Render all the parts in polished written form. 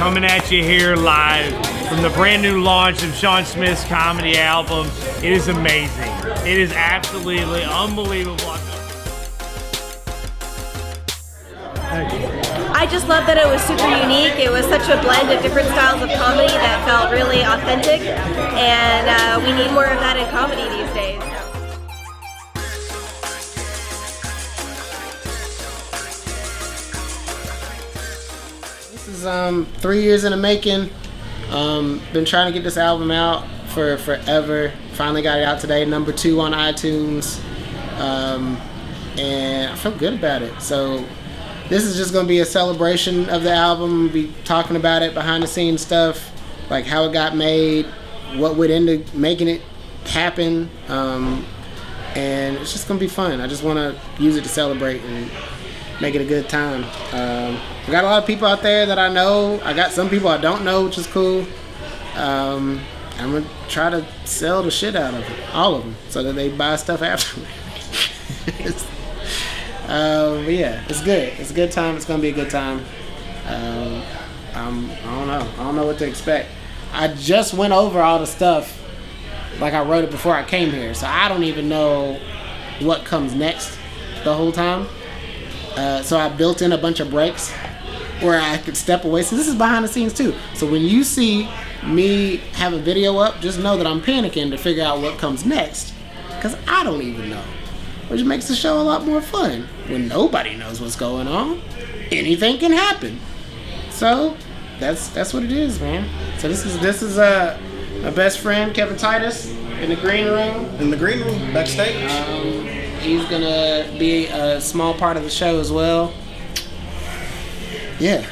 coming at you here live from the brand new launch of Sean Smith's comedy album. It is amazing. It is absolutely unbelievable. I just love that it was super unique. It was such a blend of different styles of comedy that felt really authentic, and we need more of that in comedy these days. This is 3 years in the making. Been trying to get this album out for forever. Finally got it out today, #2 on iTunes, and I feel good about it. So this is just going to be a celebration of the album. We'll be talking about it, behind the scenes stuff, like how it got made, what went into making it happen, and it's just going to be fun. I just want to use it to celebrate and make it a good time. I got a lot of people out there that I know. I got some people I don't know, which is cool. I'm going to try to sell the shit out of it, all of them, so that they buy stuff after me. But yeah, it's good. It's a good time. It's gonna be a good time. I don't know what to expect. I just went over all the stuff, like I wrote it before I came here, so I don't even know what comes next the whole time. So I built in a bunch of breaks where I could step away. So this is behind the scenes too. So when you see me have a video up, just know that I'm panicking to figure out what comes next, because I don't even know. Which makes the show a lot more fun. When nobody knows what's going on, anything can happen. So that's what it is, man. So this is my best friend Kevin Titus in the green room. In the green room, backstage. He's gonna be a small part of the show as well. Yeah,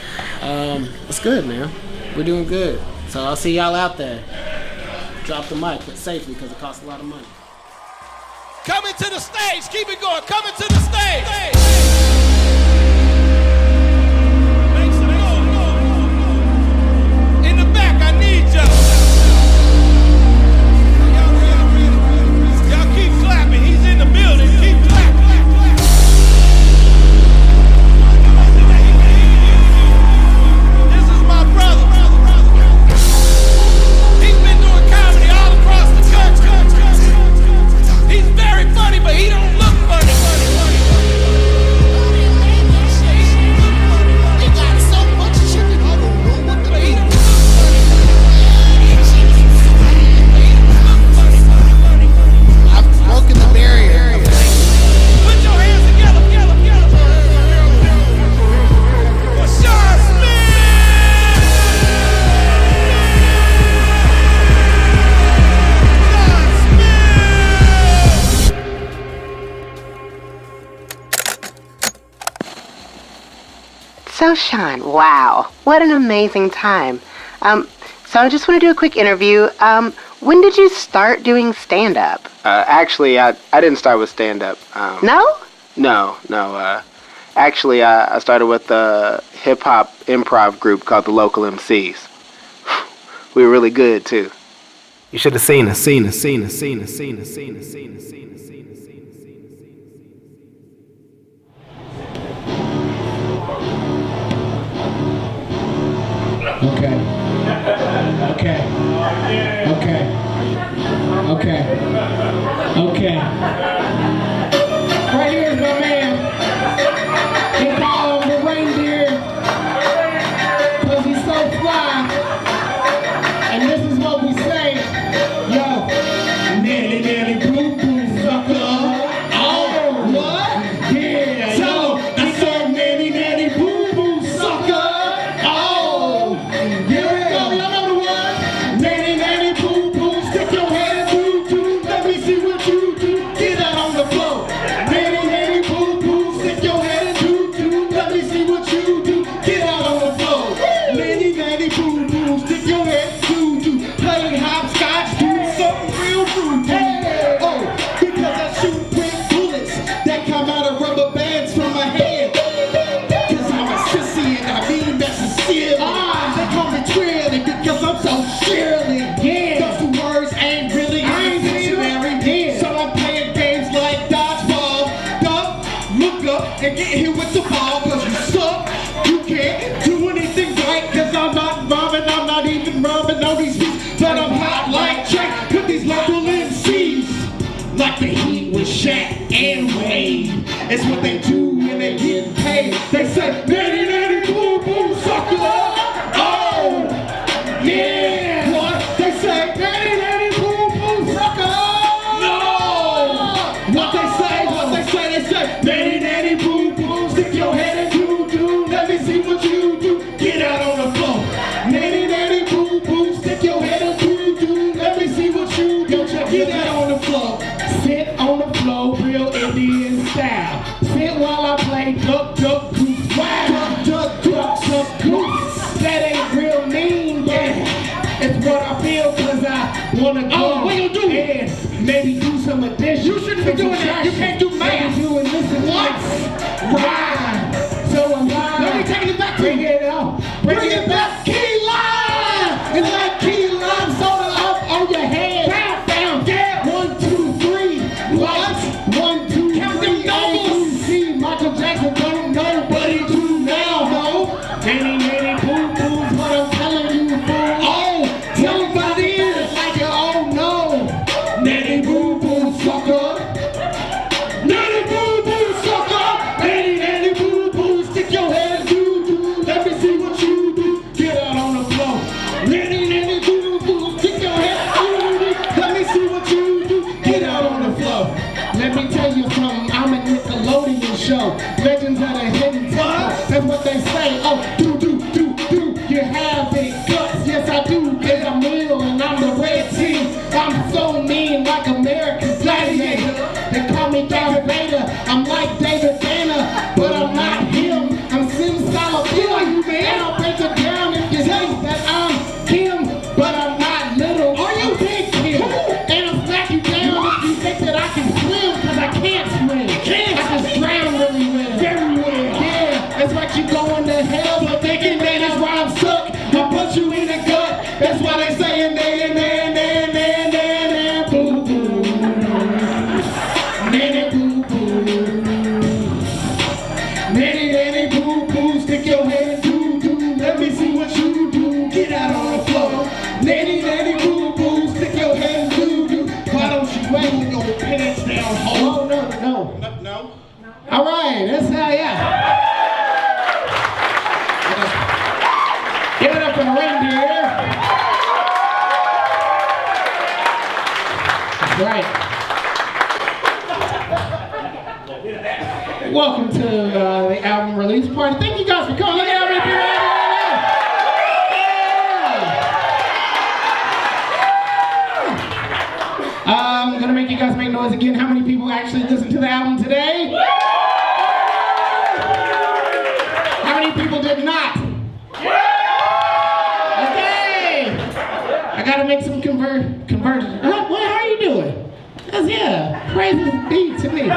it's good, man. We're doing good. So I'll see y'all out there. Drop the mic, but safely, because it costs a lot of money. Coming to the stage, keep it going, coming to the stage. Make some noise. In the back, I need y'all. Y'all keep clapping, he's in the building, keep clapping. This is my brother. He's been doing comedy all across the country. He's very funny, but he don't look funny. He got so much shit that I don't know what to do. He don't look funny. I've broken the barrier. Put your hands together. For Sean Smith. So Sean, wow, what an amazing time. So I just want to do a quick interview. When did you start doing stand-up? Actually, I didn't start with stand-up. No? No. Actually, I started with a hip-hop improv group called the Local MCs. We were really good, too. You should have seen us. Okay. Right here is my man. He called the reindeer because he's so fly. And this is what we say. Yo, nanny, boo, boo, sucker. Oh, what? Yeah, yo, I said nanny, boo, boo, sucker. Oh, here we go. Y'all know the word. Nanny, boo, boo, stick your head in doo. Let me see what you do. Get out on the floor. Nanny, boo, boo, stick your head in doo. Let me see what you do. Get out on the floor. Nanny, boo, boo, stick your head in doo. Play hopscotch, do something real rude. Oh, because I shoot quick bullets that come out of rubber bands from my head. Cause I'm a sissy and I mean that sincerely. They call me Trilly because I'm so surely. Those two words ain't really in the dictionary. So I'm playing games like dodgeball. Duck, look up, and get hit with the ball. Cause you suck, you can't do anything right. Cause I'm not some rubbing on these beats, but I'm hot like Jack. Put these local MCs like the Heat with Shaq and Wade. It's what they do when they get paid. They say, nanny, nanny, boom, boom, sucker. Oh, yeah. What? They say, nanny, nanny, boom, boom, sucker. No. What they say, nanny, nanny, boom, boom, stick your head in doo-doo. Let me see what you do. Get out on the floor. Nanny, nanny, boom, boom, stick your head in doo-doo. Let me see what you do. Get out on the floor. Sit on the floor, real Indian style. Sit while I play duck, duck, goose. Wow, duck, duck, duck, goose. That ain't real mean, yeah. It's what I feel, cause I wanna go. Oh, what you do? And maybe do some addition. You shouldn't be doing that. You can't do math. Doing this and what? Rhyme. So I'm lying. Let me take it back. Bring it up. Bring it back. Key lime. It's like key lime soda up on your head. Down, down, down. 1, 2, 3. What? 1, 2, 3. Count them doubles. See, Michael Jackson don't know, but he do now, no. Nanny, nanny, boo, boo's what I'm telling you, fool. Oh, tell him what it is. Like you all know. Nanny, boo, boo, sucker. Nanny, boo, boo, sucker. Nanny, nanny, boo, boo, stick your head, doo-doo. Let me see what you do. Get out on the floor. Nanny, nanny, boo, boo, stick your head, doo-doo. Let me see what you do. Get out on the floor. Let me tell you something. I'm a Nickelodeon show. Legends of the hidden temple. That's what they say. Oh, do, do, do, do. You have big guts. Yes, I do. Cause I'm real and I'm the red team. I'm so mean like American Gladiator. They call me Darth Vader. I'm like David Banner, but I'm not him. I'm Sim Salabilla, and I'll break it down if you think that I'm Kim, but I'm not little. Are you big Kim? And I'll smack you down if you think that I can swim, cause I can't swim. I just drown really well. Very well. Yeah, that's like you going to hell, but thinking that is why I'm stuck. I'll punch you in the gut. That's why they saying boo boo. Nanny boo boo. Nanny nanny boo boo. Stick your head doo doo. Let me see what you do. Get out on the floor. Nanny nanny boo boo. Stick your head doo doo. Why don't you wait with your pants down, ho? No. All right, that's how, yeah. Give it up for the reindeer. That's right. Welcome to the album release party. Thank you guys for coming. Look at how many people are here. I'm gonna make you guys make noise again. How many people actually listened to the album today? How many people did not? Okay. I gotta make some conversions. How are you doing? That's, yeah, praise is beat to me.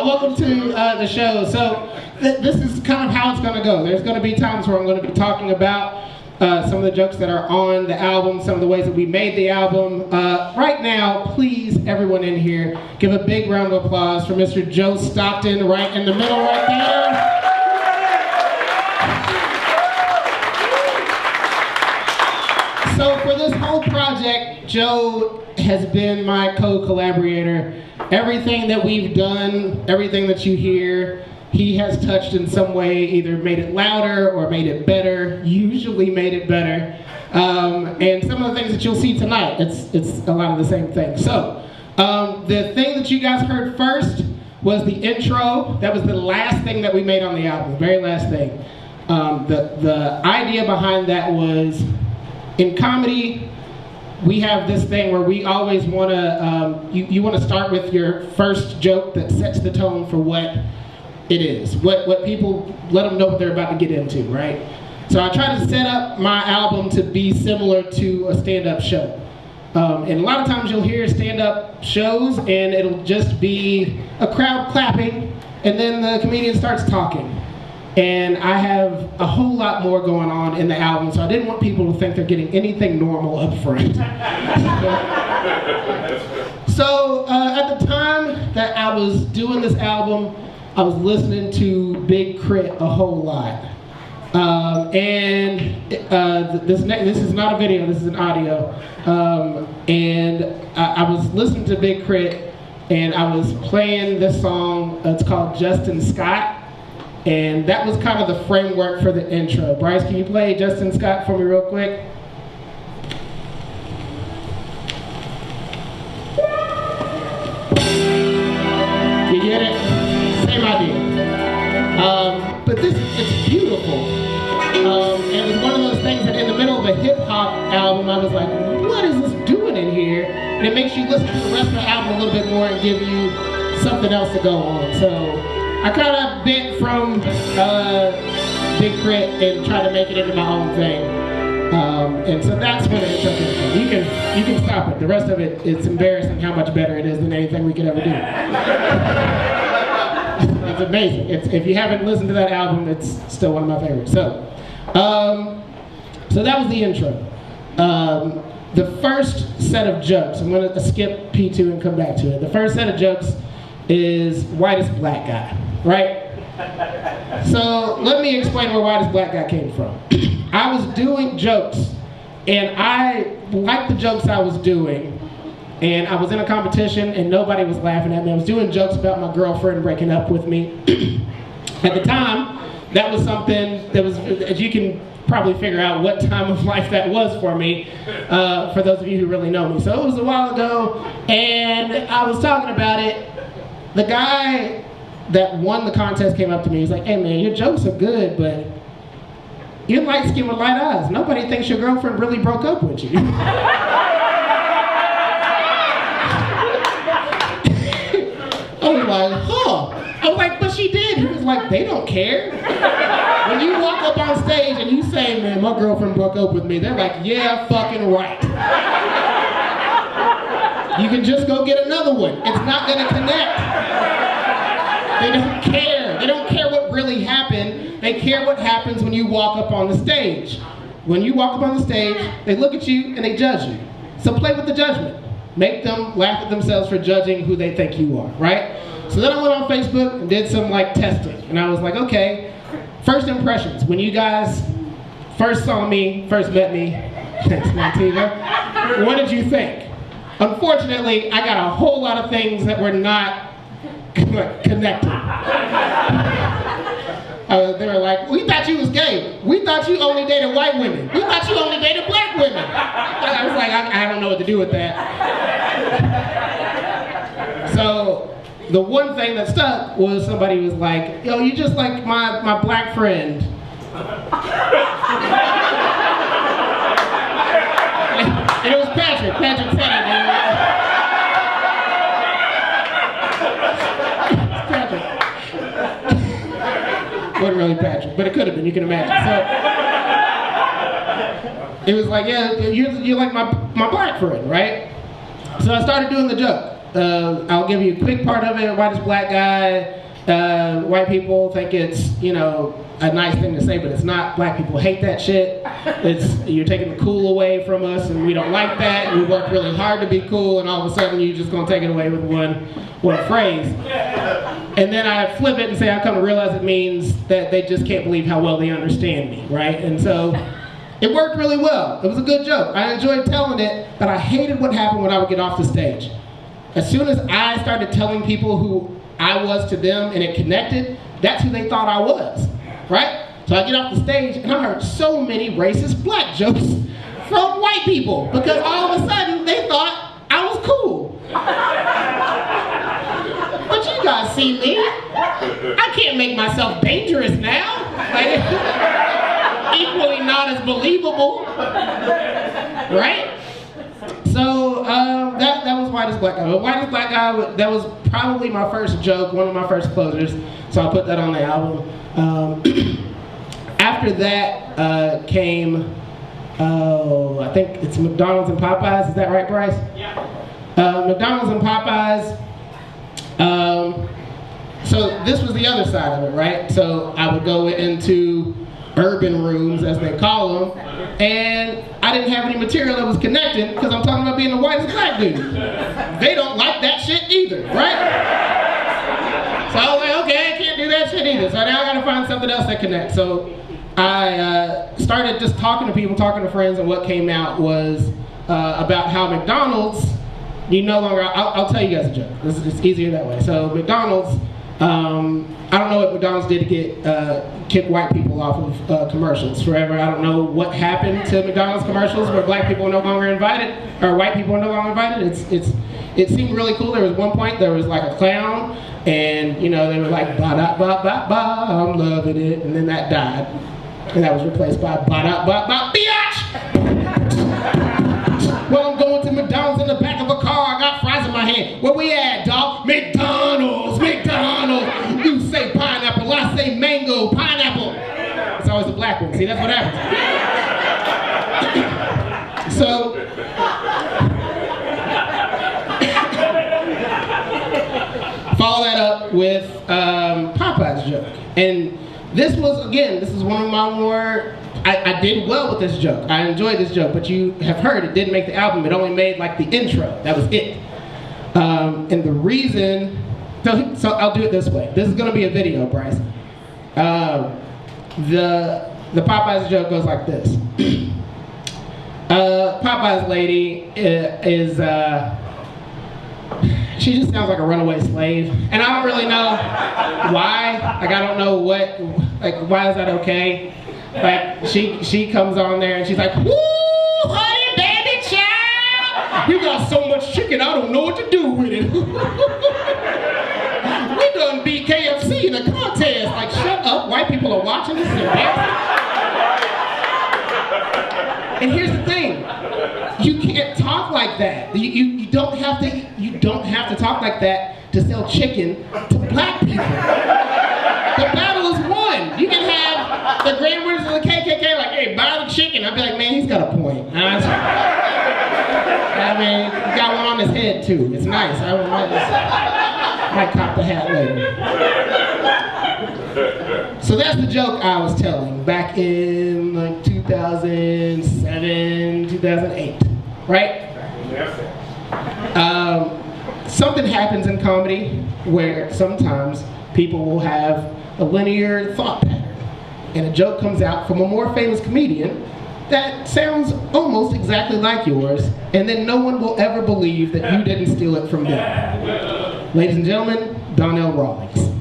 Welcome to the show. So this is kind of how it's gonna go. There's gonna be times where I'm gonna be talking about some of the jokes that are on the album, some of the ways that we made the album. Right now, please, everyone in here, give a big round of applause for Mr. Joe Stockton, right in the middle right there. So for this whole project, Joe has been my co-collaborator. Everything that we've done, everything that you hear, he has touched in some way, either made it louder or made it better, usually made it better. And some of the things that you'll see tonight, it's a lot of the same thing. So, the thing that you guys heard first was the intro. That was the last thing that we made on the album, the very last thing. The idea behind that was, in comedy, we have this thing where we always want to, you want to start with your first joke that sets the tone for what it is. What people, let them know what they're about to get into, right? So I try to set up my album to be similar to a stand-up show. And a lot of times you'll hear stand-up shows and it'll just be a crowd clapping and then the comedian starts talking. And I have a whole lot more going on in the album, so I didn't want people to think they're getting anything normal up front. So at the time that I was doing this album, I was listening to Big Crit a whole lot. This is not a video, this is an audio. And I was listening to Big Crit, and I was playing this song. It's called Justin Scott. And that was kind of the framework for the intro. Bryce, can you play Justin Scott for me real quick? You get it? Same idea. But it's beautiful. And it was one of those things that in the middle of a hip hop album, I was like, what is this doing in here? And it makes you listen to the rest of the album a little bit more and give you something else to go on. So I kind of bent from Big Crit and tried to make it into my own thing. And so that's where the intro came from. You can stop it. The rest of it, it's embarrassing how much better it is than anything we could ever do. It's amazing. If you haven't listened to that album, it's still one of my favorites. So that was the intro. The first set of jokes, I'm going to skip P2 and come back to it. The first set of jokes is whitest black guy, right? So let me explain where whitest black guy came from. I was doing jokes, and I liked the jokes I was doing, and I was in a competition, and nobody was laughing at me. I was doing jokes about my girlfriend breaking up with me. At the time, that was something that was, as you can probably figure out what time of life that was for me, for those of you who really know me. So it was a while ago, and I was talking about it. The guy that won the contest came up to me. He's like, hey man, your jokes are good, but you're light skin with light eyes. Nobody thinks your girlfriend really broke up with you. I was like, huh. I was like, but she did. He was like, they don't care. When you walk up on stage and you say, man, my girlfriend broke up with me, they're like, yeah, fucking right. You can just go get another one. It's not gonna connect. They don't care. They don't care what really happened. They care what happens when you walk up on the stage. When you walk up on the stage, they look at you and they judge you. So play with the judgment. Make them laugh at themselves for judging who they think you are, right? So then I went on Facebook and did some testing. And I was like, okay, first impressions. When you guys first saw me, first met me, thanks Montiva, what did you think? Unfortunately, I got a whole lot of things that were not connected. They were like, we thought you was gay. We thought you only dated white women. We thought you only dated black women. I was like, I don't know what to do with that. So the one thing that stuck was somebody was like, yo, you just like my black friend. And it was Patrick. Patrick said it. Patrick. Wasn't really Patrick, but it could have been. You can imagine. So it was like, yeah, you're like my black friend, right? So I started doing the joke. I'll give you a quick part of it. Whitest black guy. White people think it's, a nice thing to say, but it's not. Black people hate that shit. You're taking the cool away from us, and we don't like that. We work really hard to be cool, and all of a sudden you're just gonna take it away with one phrase. And then I flip it and say, I come to realize it means that they just can't believe how well they understand me, right? And so it worked really well. It was a good joke. I enjoyed telling it, but I hated what happened when I would get off the stage. As soon as I started telling people who I was to them and it connected, that's who they thought I was, right? So I get off the stage and I heard so many racist black jokes from white people because all of a sudden they thought I was cool. But you guys see me. I can't make myself dangerous now. Equally not as believable, right? So that was Whitest Black Guy. But Whitest Black Guy, that was probably my first joke, one of my first closers. So I put that on the album. After that came, I think it's McDonald's and Popeyes. Is that right, Bryce? Yeah. McDonald's and Popeyes. So this was the other side of it, right? So I would go into urban rooms, as they call them, and I didn't have any material that was connected because I'm talking about being the whitest black dude. They don't like that shit either, right? So I was like, okay, I can't something else that connects. So I started just talking to people, talking to friends, and what came out was about how McDonald's, I'll tell you guys a joke. It's easier that way. So McDonald's, I don't know what McDonald's did to get kick white people off of commercials forever. I don't know what happened to McDonald's commercials where black people are no longer invited, or white people are no longer invited. It seemed really cool. There was one point there was like a clown, and they were like ba da ba ba ba, I'm loving it, and then that died, and that was replaced by ba da ba ba biatch. Well, I'm going to McDonald's in the back of a car. I got fries in my hand. Where we at, dog? McDonald's, McDonald's. You say pineapple, I say mango, pineapple. It's always the black one. See, that's what happens. So, follow that up with Popeye's joke. And this is one of my more, I did well with this joke. I enjoyed this joke, but you have heard it didn't make the album. It only made like the intro. That was it. And the reason, so I'll do it this way. This is gonna be a video, Bryce. The Popeyes joke goes like this. Popeyes lady is, she just sounds like a runaway slave. And I don't really know why. Like, I don't know why is that okay? Like, she comes on there and she's like, woo, honey, baby, child. You got so much chicken, I don't know what to do with it. We done beat KFC in a contest. Like, shut up, white people are watching this. Is embarrassing. And here's the thing. You can't talk like that. You don't have to talk like that to sell chicken to black people. The battle is won. You can have the grand winners of the KKK like, hey, buy the chicken. I'd be like, man, he's got a point. I mean, he's got one on his head too. It's nice. I might cop the hat later. So that's the joke I was telling back in like 2007, 2008, right? Something happens in comedy where sometimes people will have a linear thought pattern, and a joke comes out from a more famous comedian that sounds almost exactly like yours, and then no one will ever believe that you didn't steal it from them. Ladies and gentlemen, Donnell Rawlings.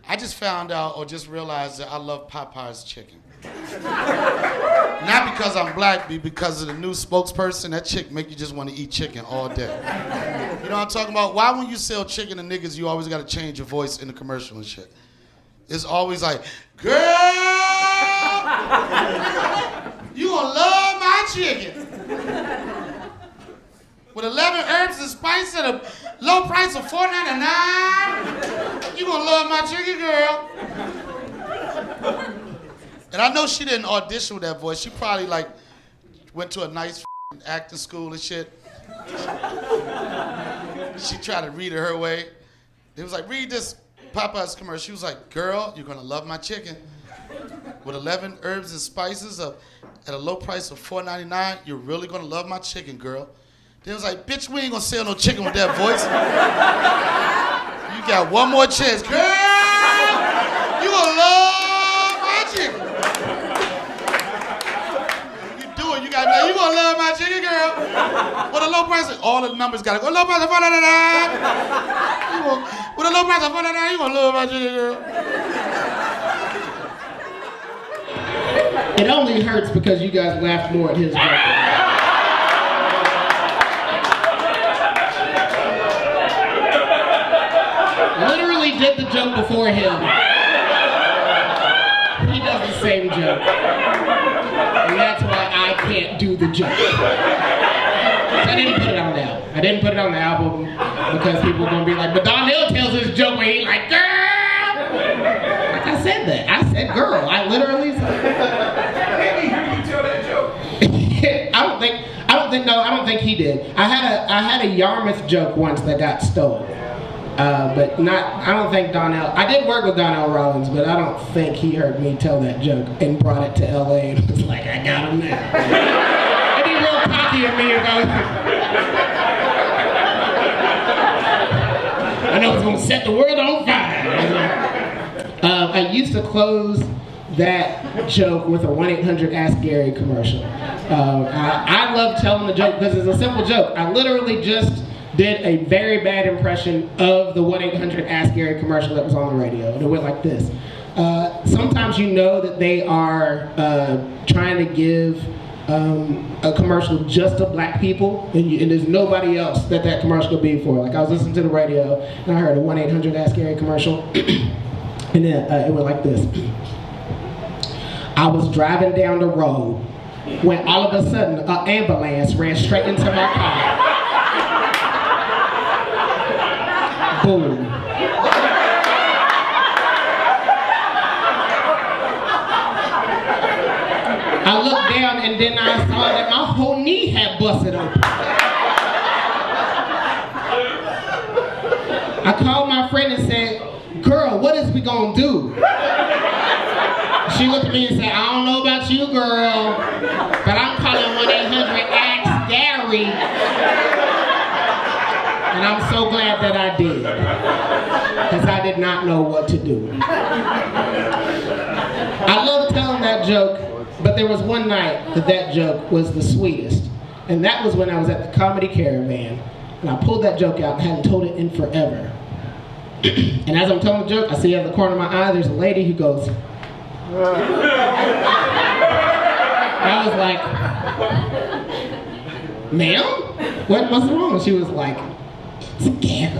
I just found out or just realized that I love Popeye's chicken. Not because I'm black, but because of the new spokesperson. That chick make you just want to eat chicken all day. You know what I'm talking about? Why when you sell chicken to niggas, you always got to change your voice in the commercial and shit? It's always like, girl, you gonna love my chicken. With 11 herbs and spices at a low price of $4.99, you gonna love my chicken, girl. And I know she didn't audition with that voice. She probably like went to a nice acting school and shit. She tried to read it her way. It was like, read this Popeye's commercial. She was like, girl, you're gonna love my chicken. With 11 herbs and spices at a low price of $4.99, you're really gonna love my chicken, girl. They was like, bitch, we ain't gonna sell no chicken with that voice. You got one more chance. Girl, you gonna love my chicken. You do it, you gonna love my chicken, girl. With a low price, all the numbers gotta go. Low price of $4.99. With a low price of $4.99, you gonna love my chicken, girl. It only hurts because you guys laughed more at his joke. Literally did the joke before him. He does the same joke. And that's why I can't do the joke. So I didn't put it on the album. I didn't put it on the album because people are going to be like, but Donnell tells his joke where he's like, girl! Like I said that. I said girl. I literally said Maybe you can tell that joke. I don't think he did. I had a Yarmouth joke once that got stolen. But I don't think Donnell, I did work with Donnell Rawlings, but I don't think he heard me tell that joke and brought it to LA and was like, I got him now. And he real cocky of me about it. I know it's gonna set the world on fire. I used to close that joke with a 1-800-ASK-GARY commercial. I love telling the joke because it's a simple joke. I literally just did a very bad impression of the 1-800-ASK-GARY commercial that was on the radio. And it went like this. Sometimes you know that they are trying to give a commercial just to black people, and there's nobody else that commercial could be for. Like, I was listening to the radio, and I heard a 1-800-ASK-GARY commercial, and then it went like this. I was driving down the road when all of a sudden an ambulance ran straight into my car. Boom. I looked down and then I saw that my whole knee had busted open. I called my friend and said, "Girl, what is we gonna do?" She looked at me and said, "I don't know about you, girl, but I'm calling 1-800-ASK-GARY." And I'm so glad that I did, because I did not know what to do. I love telling that joke, but there was one night that joke was the sweetest, and that was when I was at the Comedy Caravan, and I pulled that joke out and hadn't told it in forever. And as I'm telling the joke, I see out of the corner of my eye, there's a lady who goes, I was like, "Ma'am? What's wrong?" She was like, "It's Gary."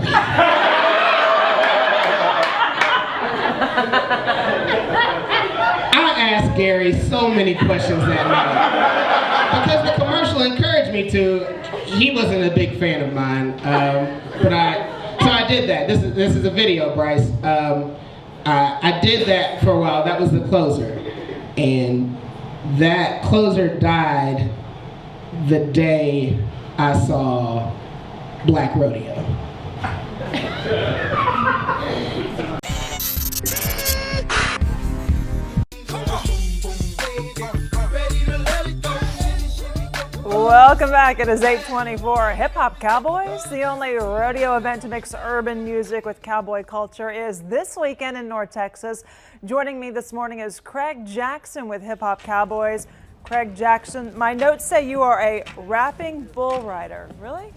I asked Gary so many questions that night because the commercial encouraged me to. He wasn't a big fan of mine, but I did that. This is a video, Bryce. I did that for a while. That was the closer, and that closer died the day I saw Black Rodeo. Welcome back. It is 8:24. Hip Hop Cowboys, the only rodeo event to mix urban music with cowboy culture, is this weekend in North Texas. Joining me this morning is Craig Jackson with Hip Hop Cowboys. Craig Jackson, my notes say you are a rapping bull rider. Really?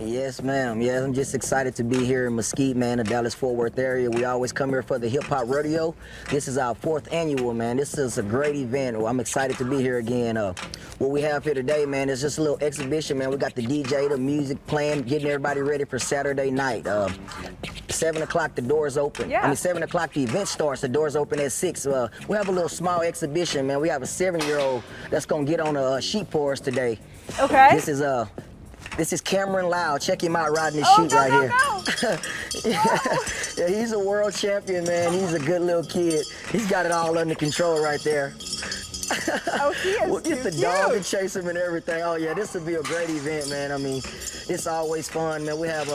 Yes, ma'am. Yes, I'm just excited to be here in Mesquite, man, the Dallas-Fort Worth area. We always come here for the Hip Hop Rodeo. This is our 4th annual, man. This is a great event. I'm excited to be here again. What we have here today, man, is just a little exhibition, man. We got the DJ, the music playing, getting everybody ready for Saturday night. 7 o'clock, the doors open. Yeah. I mean, 7 o'clock, the event starts. The doors open at 6. We have a little small exhibition, man. We have a 7-year-old that's going to get on a sheep for us today. Okay. This is Cameron Lau. Check him out riding his sheep right here. Yeah, he's a world champion, man. He's a good little kid. He's got it all under control right there. Oh, he is We'll get the cute. dog and chase him and everything. Oh, yeah, this will be a great event, man. I mean, it's always fun, man. We have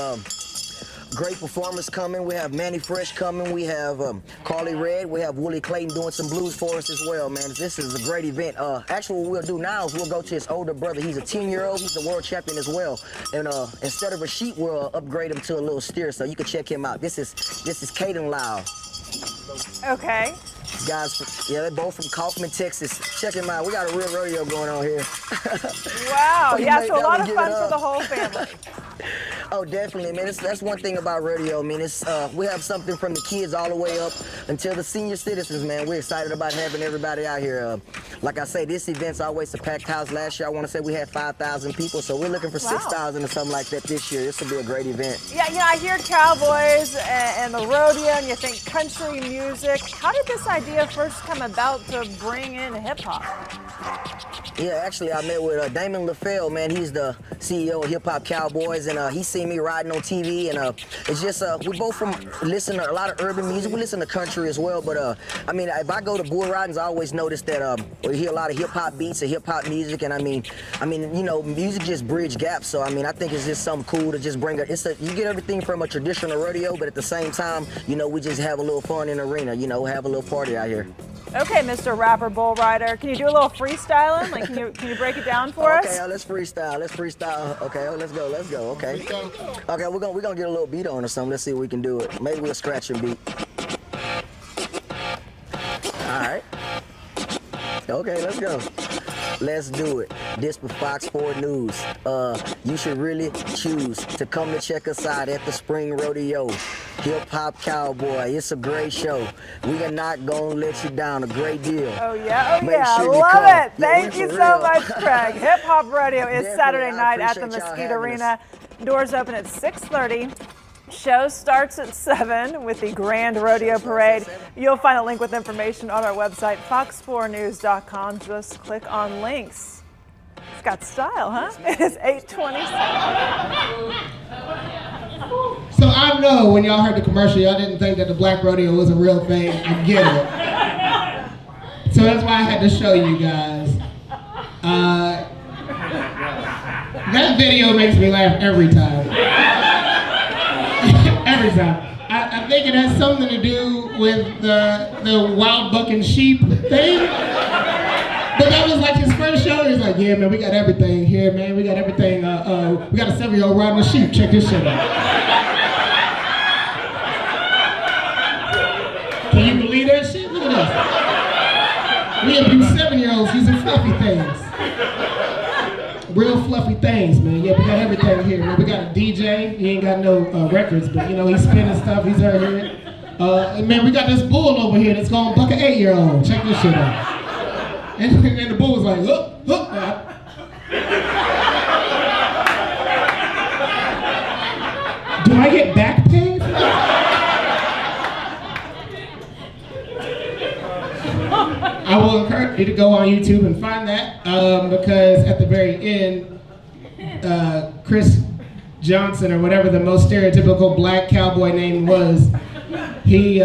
great performers coming. We have Manny Fresh coming. We have Carly Red. We have Willie Clayton doing some blues for us as well, man. This is a great event. Actually, what we'll do now is we'll go to his older brother. He's a 10-year-old. He's a world champion as well. And instead of a sheep, we'll upgrade him to a little steer, so you can check him out. This is Caden Lau. Okay. Guys, yeah, they're both from Kaufman, Texas. Check him out. We got a real rodeo going on here. Wow. Yeah, so a lot of fun for the whole family. Oh, definitely, man. That's one thing about rodeo. I mean, we have something from the kids all the way up until the senior citizens, man. We're excited about having everybody out here. Like I say, this event's always a packed house. Last year, I want to say we had 5,000 people, so we're looking for 6,000 or something like that this year. This will be a great event. Yeah, I hear cowboys and the rodeo, and you think country music. How did this idea first come about to bring in hip-hop? Yeah, actually, I met with Damon LaFell, man. He's the CEO of Hip Hop Cowboys, and he seen me riding on TV, and it's just, we both listen to a lot of urban music. We listen to country as well, but I mean, if I go to bull ridings, I always notice that we hear a lot of hip-hop beats and hip-hop music, and I mean, you know, music just bridge gaps, so I mean, I think it's just something cool to just bring you get everything from a traditional rodeo, but at the same time, you know, we just have a little fun in the arena, you know, have a little party out here. Okay, Mr. Rapper Bull Rider, can you do a little freestyling? Like, can you break it down for us? Okay, let's freestyle. Okay, let's go. Okay. Okay, we're gonna get a little beat on or something. Let's see if we can do it. Maybe we'll scratch and beat. Okay, let's go. Let's do it. This for Fox 4 News. You should really choose to come to check us out at the Spring Rodeo. Hip Hop Cowboy. It's a great show. We are not gonna let you down. A great deal. Oh yeah, Make sure you love come. it. Yeah, Thank we you for so real. much, Craig. Hip Hop Radio is Definitely, Saturday I night at the appreciate y'all Mesquite having Arena. Doors open at 6:30. Show starts at 7 with the Grand Rodeo Parade. You'll find a link with information on our website, fox4news.com. Just click on links. It's got style, huh? It is 8:27. So I know when y'all heard the commercial, y'all didn't think that the Black Rodeo was a real thing. I get it. So that's why I had to show you guys. That video makes me laugh every time. Every time. I think it has something to do with the wild bucking sheep thing. But that was like his first show. He was like, yeah, man, we got everything here, man. We got everything. We got a 7-year-old riding a sheep. Check this shit out. Can you believe that shit? Look at this. We abuse 7-year-olds using fluffy things. Real fluffy things, man. Yeah, we got everything here. Man. We got a DJ. He ain't got no records, but you know, he's spinning stuff. He's out here. And man, we got this bull over here that's gonna buck an 8-year-old. Check this shit out. And the bull was like, look. Do I get back pay? I will encourage you to go on YouTube and find that because at the very end, Chris Johnson or whatever the most stereotypical black cowboy name was, he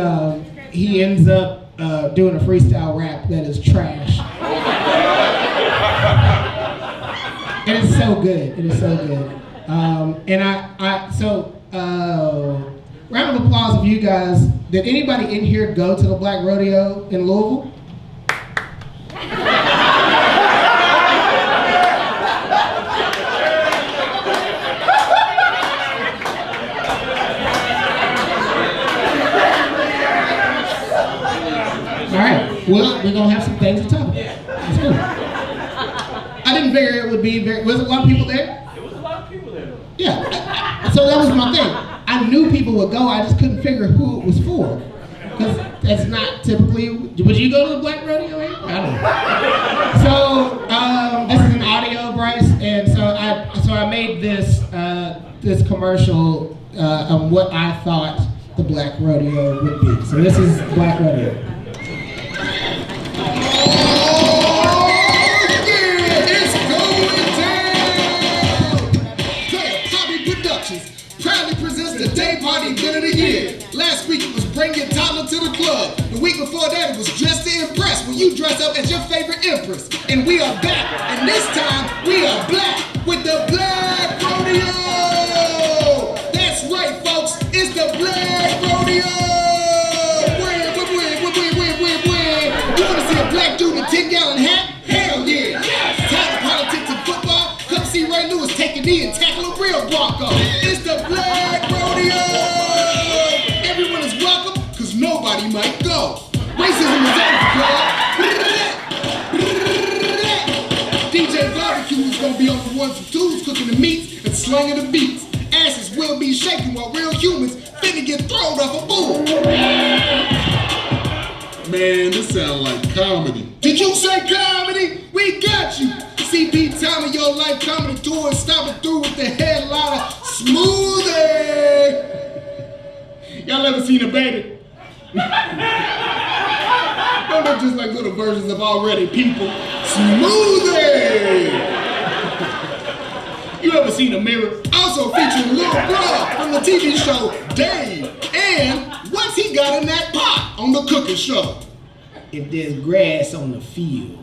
ends up doing a freestyle rap that is trash. It is so good. It is so good. Round of applause for you guys. Did anybody in here go to the Black Rodeo in Louisville? All right, well, we're going to have some things to talk about. Let's go. I didn't figure it would be was it a lot of people there? There was a lot of people there, though. Yeah, so that was my thing. I knew people would go, I just couldn't figure who it was for. Because that's not typically, would you go to the Black Rodeo? I don't know. So, this is an audio, Bryce, and so I made this commercial on what I thought the Black Rodeo would be. So this is Black Rodeo. Last week it was bring your toddler to the club. The week before that it was dress to impress, when you dress up as your favorite empress. And we are back, and this time we are black with the Black Rodeo. That's right, folks, it's the Black Rodeo. You want to see a black dude in a 10-gallon hat? Hell yeah. Tired of politics and football? Come see Ray Lewis take a knee and tackle a real Bronco. It's the Black Rodeo. Everyone is welcome, cause nobody might go. Racism is over, y'all. DJ Barbecue is gonna be on the ones and twos, cooking the meats and slinging the beats. Asses will be shaking while real humans finna get thrown off a boom. Man, this sounds like comedy. Did you say comedy? We got you. CP Time of Your Life Comedy Tour is stopping through with the headliner, Smoothie. Y'all ever seen a baby? Don't look just like little versions of already people. Smoothie! You ever seen a mirror? Also featuring Lil Bro from the TV show Dave. And what's he got in that pot on the cooking show? If there's grass on the field,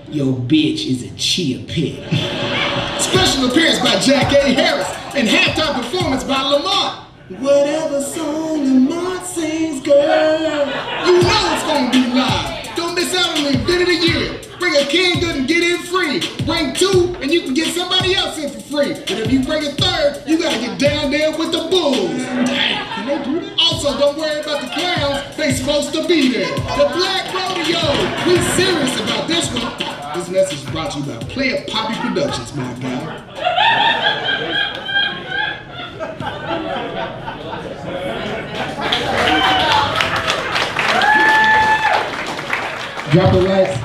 your bitch is a chia pet. Special appearance by Jack A. Harris and halftime performance by Lamont. Whatever song Lamont sings, girl, you know it's gonna be live. Don't miss out on the event of the year. Bring a king good and get in free. Bring two and you can get somebody else in for free. But if you bring a third, you gotta get down there with the bulls. Dang, can they do that? Also, don't worry about the clowns. They supposed to be there. The Black Rodeo. We serious about this one. This message is brought to you by Player Poppy Productions, my guy. Drop the lights.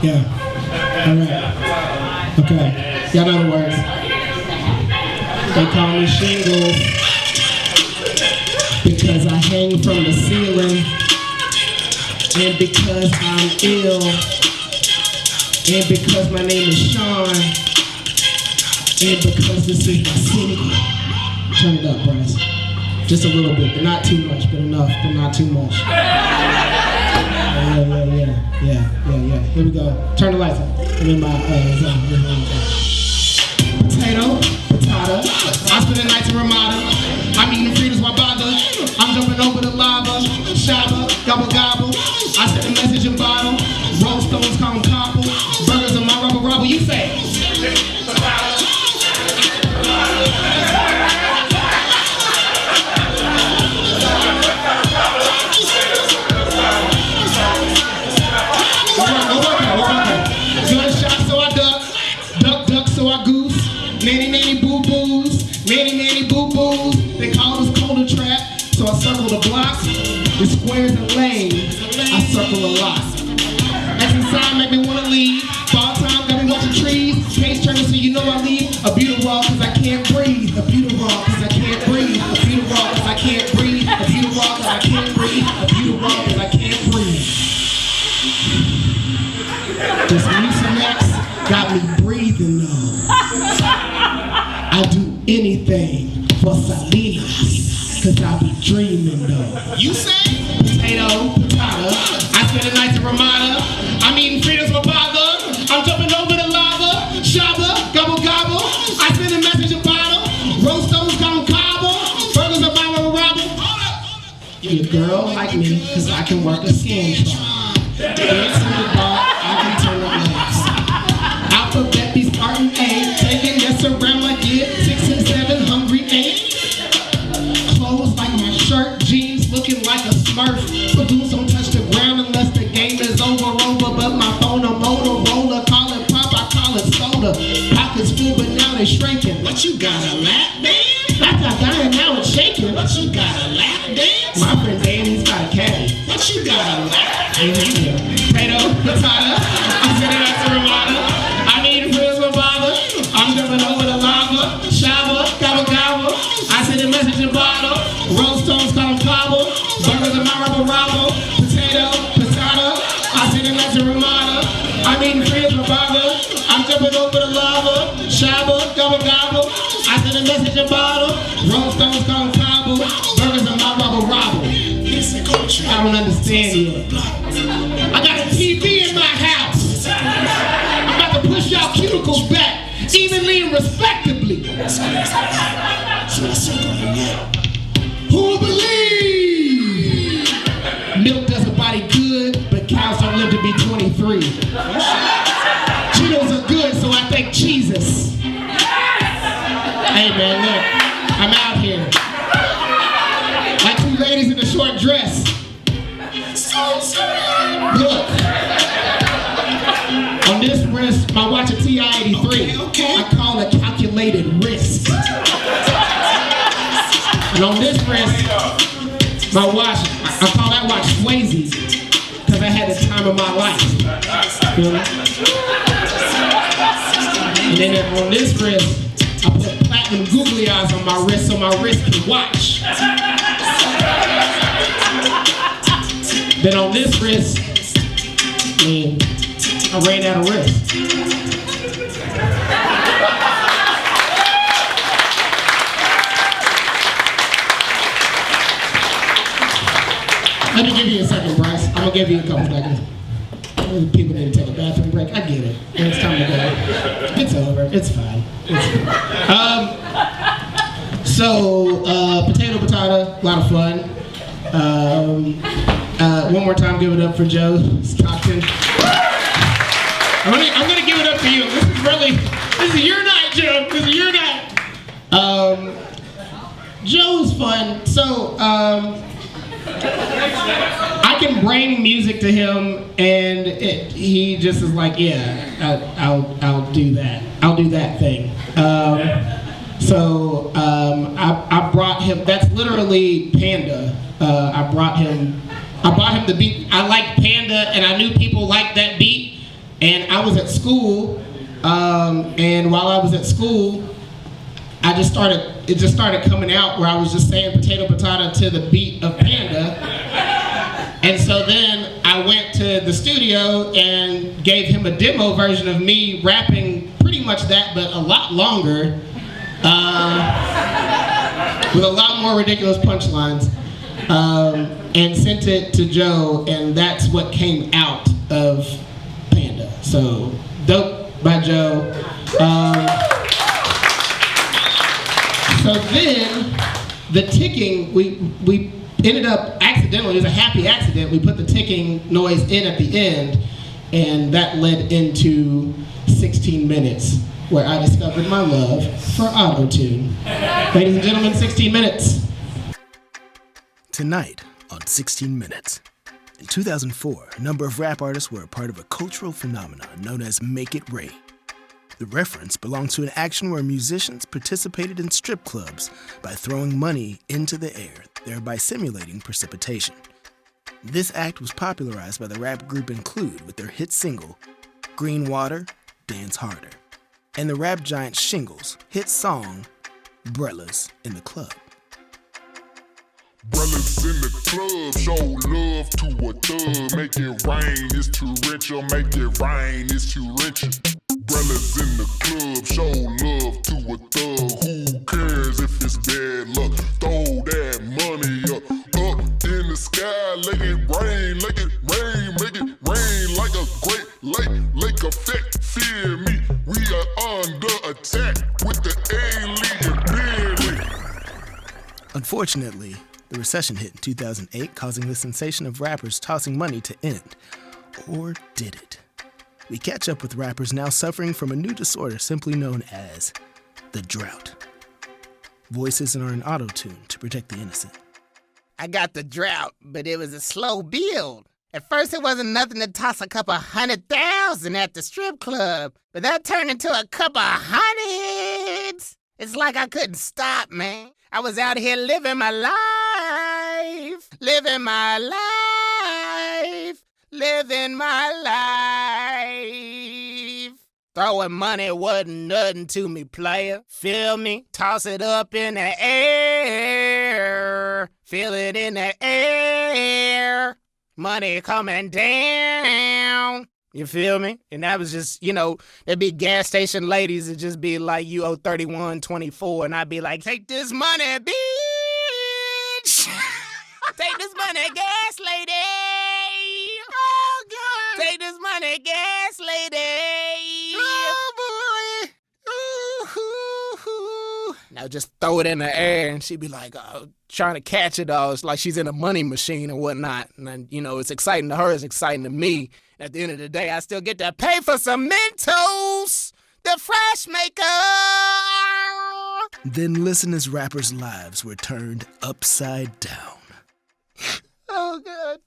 Yeah. All right. Okay. Y'all know the words. They call me Shingles because I hang from the ceiling, and because I'm ill, and because my name is Sean, and because this is my single. Turn it up, Bryce. Just a little bit, but not too much, but enough, but not too much. Yeah. Here we go. Turn the lights on. I'm in my zone. Potato, patata. I spend the nights in Ramada. I'm eating Fritos while bother. I'm jumping over the lava. Shaba, gobble gobble. I send a message in bottle. Roll stones, call them copple. Burgers in my rubber rubble. You say. Gunshot, so I duck, duck, so I goose. Nanny, boo-boos, nanny, boo-boos. They call us Cola Trap, so I circle the blocks. The squares and lanes, I circle a lot. Exercise make me wanna leave. Fall time got me watching trees. Pace turning so you know I leave. A beautiful wall cause I can't breathe. A beautiful wall cause I can't breathe. A beautiful wall cause I can't breathe. A beautiful wall cause I can't breathe. A beautiful wall cause I can't breathe. This Mucinex got me breathing though. I do anything for Salinas, cause I be dreaming though. You say? Potato, patata. I spend the nights in Ramada. I'm eating Fritos with bother. I'm jumping over the lava. Shaba, gobble gobble. I spend a message in bottle. Roast stones, call them cobble. Burgers are my rubber robble. Your girl like me, cause I can work a skin trial. Dance in the bar, I can turn the legs. Alphabet be starting A. Taking this around like it. 6 and 7, hungry 8. Clothes like my shirt, jeans looking like a smurf. Balloons don't touch the ground unless the game is over. But my phone a Motorola. Call it pop, I call it soda. Pockets full, but now they shrinking. What you got, a lap dance? I got dying, now it's shaking. What you got, a lap dance? My friend Danny's got a caddy. What you got, a lap dance? Potato, patata. I'm sitting next to Ramada. I'm eating Fritos with bother. I'm jumping over the lava. Shaba, gobble gobble. I send a message in bottle. Roll stones, call them cobble. Burgers in my rubber robble. Potato, patata. I send a message in Ramada. I'm eating Fritos with bother. I'm jumping over the lava. Shaba, gobble gobble. I send a message in bottle. Roll stones, call them cobble. Burgers in my rubber robble. I don't understand you. I got a TV in my house. I'm about to push y'all cuticles back, evenly and respectably. Who believe milk does a body good, but cows don't live to be 23? Cheetos are good, so I thank Jesus. Hey man, look, I'm out here. Like two ladies in a short dress. Look, on this wrist, my watch a TI-83. Okay. I call it calculated risk. And on this wrist, my watch, I call that watch Swayze, because I had the time of my life. You know? And then on this wrist, I put platinum googly eyes on my wrist so my wrist can watch. Then on this wrist, man, I ran out of wrist. Let me give you a second, Bryce. I'm gonna give you a couple seconds. People need to take a bathroom break. I get it. It's time to go. It's over. It's fine. Potato, patata, a lot of fun. One more time, give it up for Joe Stockton. I'm gonna give it up to you. This is your night, Joe. This is your night. Joe is fun. So, I can bring music to him, and he just is like, yeah, I'll do that. I'll do that thing. I brought him. That's literally Panda. I brought him the beat. I like Panda, and I knew people liked that beat. And I was at school, and while I was at school, it just started coming out where I was just saying potato potato to the beat of Panda. And so then I went to the studio and gave him a demo version of me rapping pretty much that, but a lot longer, with a lot more ridiculous punchlines, and sent it to Joe, and that's what came out of Panda. So, dope by Joe. So then, the ticking, we ended up accidentally, it was a happy accident, we put the ticking noise in at the end, and that led into 16 minutes, where I discovered my love for auto-tune. Ladies and gentlemen, 16 minutes. Tonight on 16 Minutes. In 2004, a number of rap artists were a part of a cultural phenomenon known as Make It Rain. The reference belonged to an action where musicians participated in strip clubs by throwing money into the air, thereby simulating precipitation. This act was popularized by the rap group Include with their hit single, Green Water, Dance Harder, and the rap giant Shingles' hit song, Brellas in the Club. Brothers in the club, show love to a thug. Make it rain, it's torrential. Make it rain, it's torrential. Brothers in the club, show love to a thug. Who cares if it's bad luck? Throw that money up in the sky. Let it rain, make it rain like a great lake effect. Fear me, we are under attack with the alien beard. Unfortunately, the recession hit in 2008, causing the sensation of rappers tossing money to end. Or did it? We catch up with rappers now suffering from a new disorder simply known as the drought. Voices are in auto-tune to protect the innocent. I got the drought, but it was a slow build. At first, it wasn't nothing to toss a couple 100,000 at the strip club, but that turned into a couple hundreds. It's like I couldn't stop, man. I was out here living my life. Throwing money wasn't nothing to me, player. Feel me? Toss it up in the air. Feel it in the air. Money coming down. You feel me? And that was just, there'd be gas station ladies that just be like, you owe $31.24. And I'd be like, take this money, bitch. Take this money, gas lady. Oh, God. Take this money, gas lady. Oh, boy. Ooh. Now just throw it in the air. And she'd be like, trying to catch it all. It's like she's in a money machine or whatnot. And then, it's exciting to her. It's exciting to me. At the end of the day, I still get to pay for some Mentos, the fresh maker. Then listen as rappers' lives were turned upside down. Oh, God.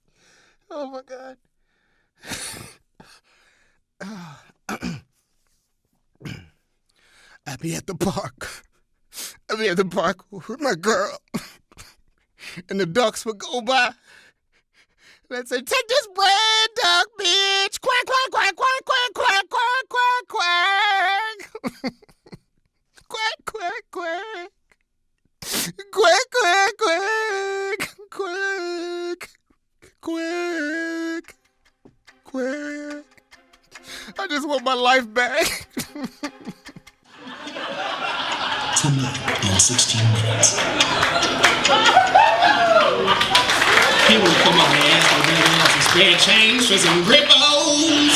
Oh, my God. I'd be at the park. I'd be at the park with my girl. And the ducks would go by. Let's say, take this bread, duck, bitch. Quack, quack, quack, quack, quack, quack, quack, quack, quack. Quack, quack, quack. Quack, quack, quack. Quack. Quack. Quack. I just want my life back. Tonight on 16 Minutes. He would come on and ask me whether I some spare change for some grippos.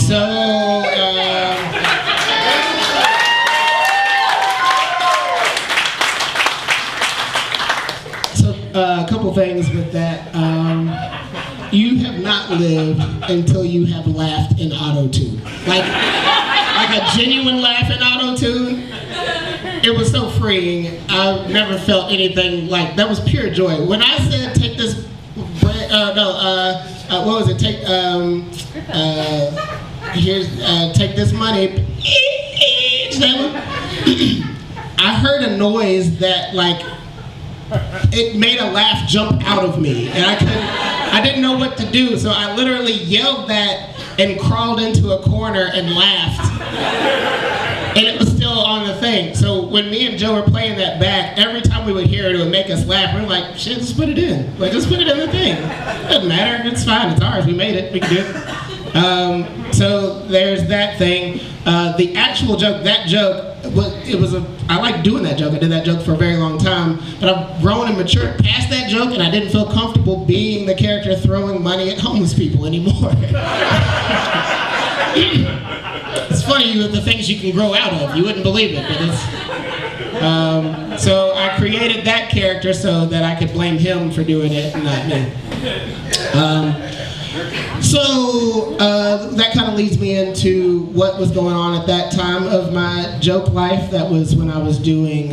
So, a couple things with that. you have not lived until you have laughed in auto-tune. Like a genuine laugh in auto-tune. It was so freeing. I've never felt anything like that. Was pure joy. When I said take this bread, what was it? Take this money. I heard a noise that like it made a laugh jump out of me, and I didn't know what to do, so I literally yelled that and crawled into a corner and laughed. And it was still on the thing. So when me and Joe were playing that back, every time we would hear it, it would make us laugh. We were like, shit, just put it in. Like, just put it in the thing. Doesn't matter. It's fine. It's ours. We made it. We can do it. So there's that thing. The actual joke, that joke, I like doing that joke. I did that joke for a very long time. But I've grown and matured past that joke, and I didn't feel comfortable being the character throwing money at homeless people anymore. It's funny with the things you can grow out of. You wouldn't believe it, but it's. So I created that character so that I could blame him for doing it and not me. That kind of leads me into what was going on at that time of my joke life. That was when I was doing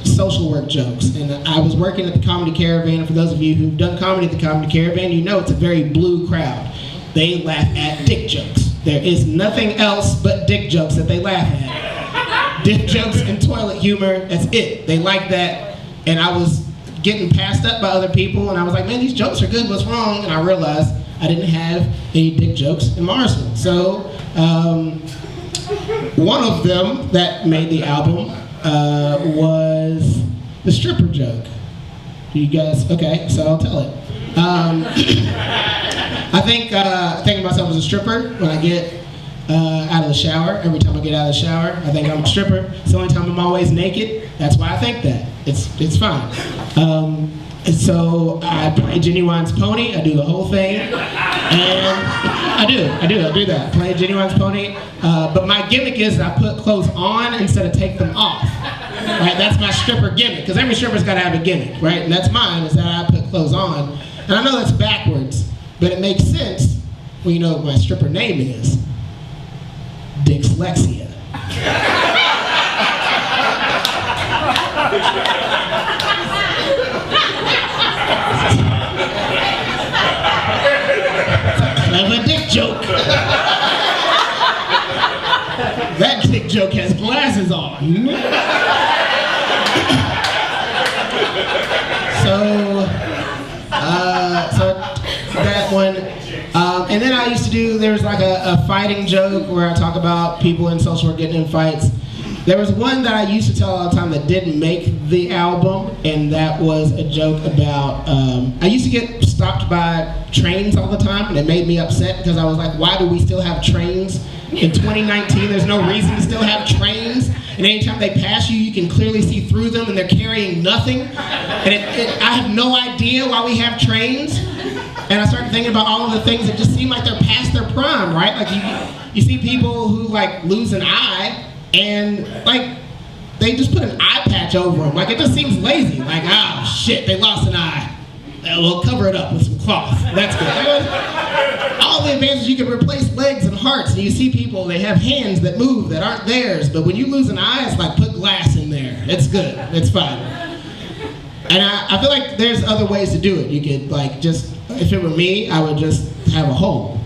social work jokes. And I was working at the Comedy Caravan. And for those of you who've done comedy at the Comedy Caravan, you know it's a very blue crowd. They laugh at dick jokes. There is nothing else but dick jokes that they laugh at. Dick jokes and toilet humor, that's it. They like that. And I was getting passed up by other people, and I was like, man, these jokes are good, what's wrong? And I realized I didn't have any dick jokes in my arsenal. So one of them that made the album was the stripper joke. You guys, okay, so I'll tell it. I think of myself as a stripper when I get out of the shower. Every time I get out of the shower, I think I'm a stripper. It's the only time I'm always naked. That's why I think that. It's fine. So I play Genuine's Pony. I do the whole thing, and I do that. Play Genuine's Pony. But my gimmick is I put clothes on instead of take them off. Right? That's my stripper gimmick, because every stripper's got to have a gimmick, right? And that's mine, is that I put clothes on. And I know that's backwards, but it makes sense when you know what my stripper name is. Dyslexia. Clever dick joke. That dick joke has glasses on. So that one. And then I used to do, there was like a fighting joke where I talk about people in social work getting in fights. There was one that I used to tell all the time that didn't make the album, and that was a joke about, I used to get stopped by trains all the time, and it made me upset because I was like, why do we still have trains? In 2019, there's no reason to still have trains, and anytime they pass you, you can clearly see through them, and they're carrying nothing. And I have no idea why we have trains. And I started thinking about all of the things that just seem like they're past their prime, right? Like you see people who like lose an eye, and like they just put an eye patch over them. Like it just seems lazy. Like, oh shit, they lost an eye. We'll cover it up with some cloth. That's good. All the advances, you can replace legs and hearts, and you see people, they have hands that move that aren't theirs. But when you lose an eye, it's like put glass in there. It's good. It's fine. And I feel like there's other ways to do it. You could like just, if it were me, I would just have a hole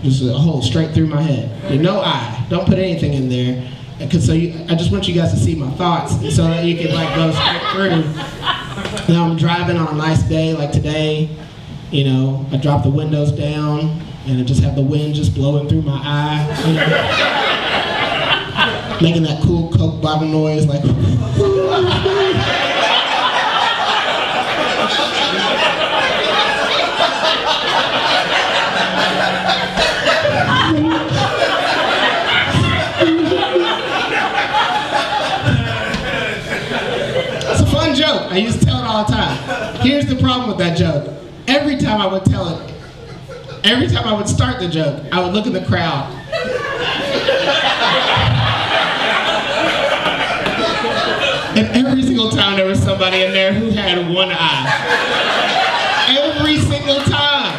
straight through my head. No eye. Don't put anything in there. I just want you guys to see my thoughts so that you can like go straight through. Now I'm driving on a nice day like today. You know, I drop the windows down and I just have the wind just blowing through my eye. You know, making that cool Coke bottle noise like. Joke. I used to tell it all the time. Here's the problem with that joke. Every time I would tell it, every time I would start the joke, I would look at the crowd. And every single time there was somebody in there who had one eye. Every single time.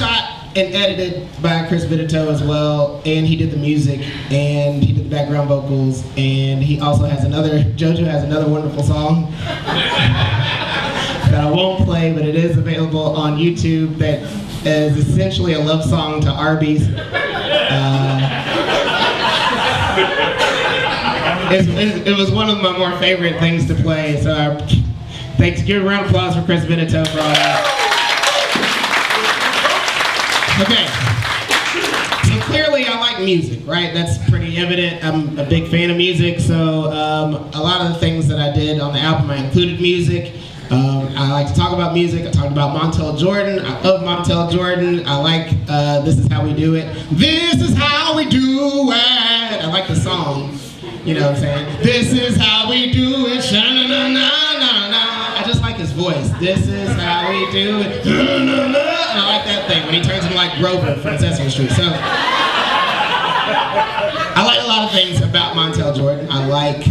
shot and edited by Chris Vitito as well, and he did the music, and he did the background vocals, and he also has JoJo has another wonderful song that I won't play, but it is available on YouTube that is essentially a love song to Arby's. It was one of my more favorite things to play, so thanks. Give a round of applause for Chris Vitito for all that. Okay, so clearly I like music, right? That's pretty evident. I'm a big fan of music, so a lot of the things that I did on the album, I included music. I like to talk about music. I talked about Montel Jordan. I love Montel Jordan. I like This Is How We Do It. This is how we do it. I like the song. You know what I'm saying? This is how we do it. Sha-na-na-na-na-na. I just like his voice. This is how we do it. Na-na-na. And I like that thing when he turns into like Grover from Sesame Street. So I like a lot of things about Montel Jordan. I like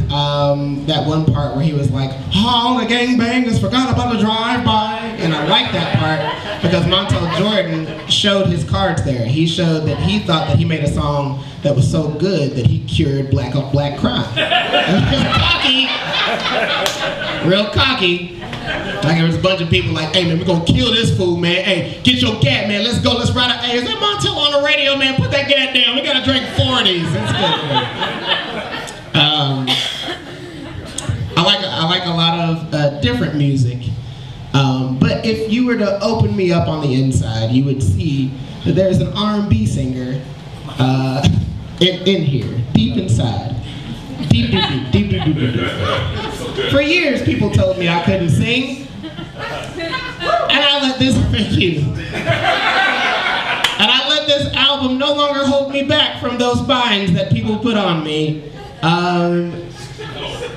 that one part where he was like, all the gangbangers forgot about the drive-by. And I like that part because Montel Jordan showed his cards there. He showed that he thought that he made a song that was so good that he cured black on black crime. Cocky. Real cocky. Like there was a bunch of people like, hey man, we're gonna kill this fool, man. Hey, get your gat, man. Let's go, let's ride it. Hey, is that Montel on the radio, man? Put that gat down. We gotta drink 40s. It's good. I like a lot of different music. But if you were to open me up on the inside, you would see that there's an R&B singer in here, deep inside. Deep. For years, people told me I couldn't sing, and I let this thank you. And I let this album no longer hold me back from those binds that people put on me,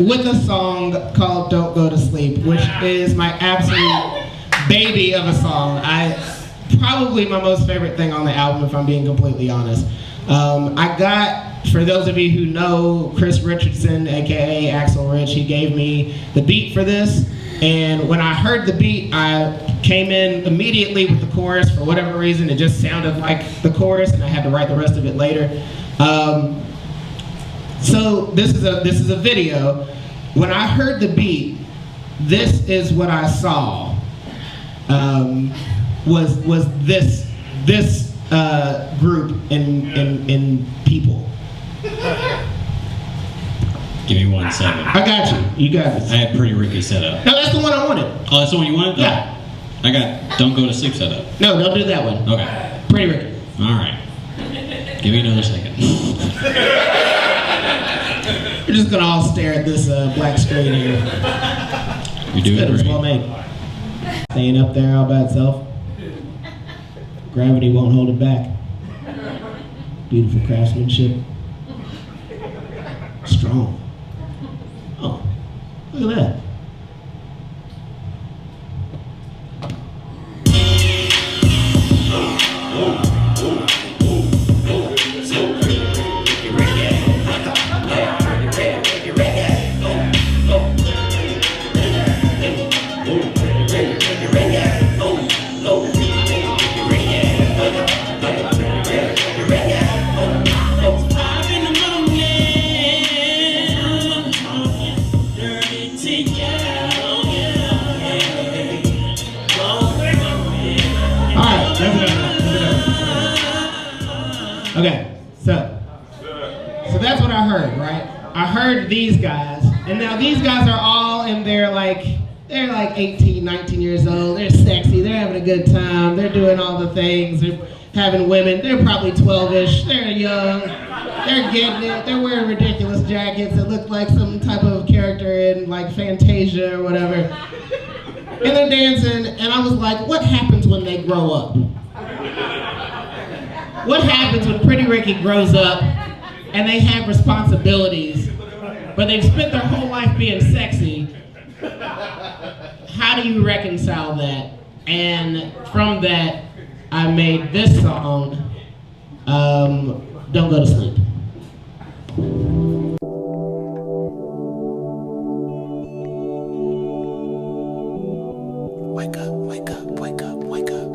with a song called "Don't Go to Sleep," which is my absolute baby of a song. Probably my most favorite thing on the album, if I'm being completely honest. I got. For those of you who know Chris Richardson, aka Axel Rich, he gave me the beat for this, and when I heard the beat, I came in immediately with the chorus. For whatever reason, it just sounded like the chorus, and I had to write the rest of it later. So this is a video. When I heard the beat, this is what I saw. Was this group in people. Give me 1 second. I got you. You got this. I had Pretty Ricky set up. No, that's the one I wanted. Oh, that's the one you wanted? Yeah. I got Don't Go to Sleep set up. No, don't do that one. Okay. Pretty Ricky. All right. Give me another second. We're just gonna all stare at this black screen here. You're doing great. It was well made. Staying up there all by itself. Gravity won't hold it back. Beautiful craftsmanship. Strong. Oh, look at that. Okay, so that's what I heard, right? I heard these guys, and now these guys are all in their they're like 18, 19 years old, they're sexy, they're having a good time, they're doing all the things, they're having women, they're probably 12-ish, they're young, they're getting it, they're wearing ridiculous jackets that look like some type of character in like Fantasia or whatever. And they're dancing, and I was like, what happens when they grow up? What happens when Pretty Ricky grows up and they have responsibilities, but they've spent their whole life being sexy? How do you reconcile that? And from that, I made this song, Don't Go to Sleep. Wake up, wake up, wake up, wake up.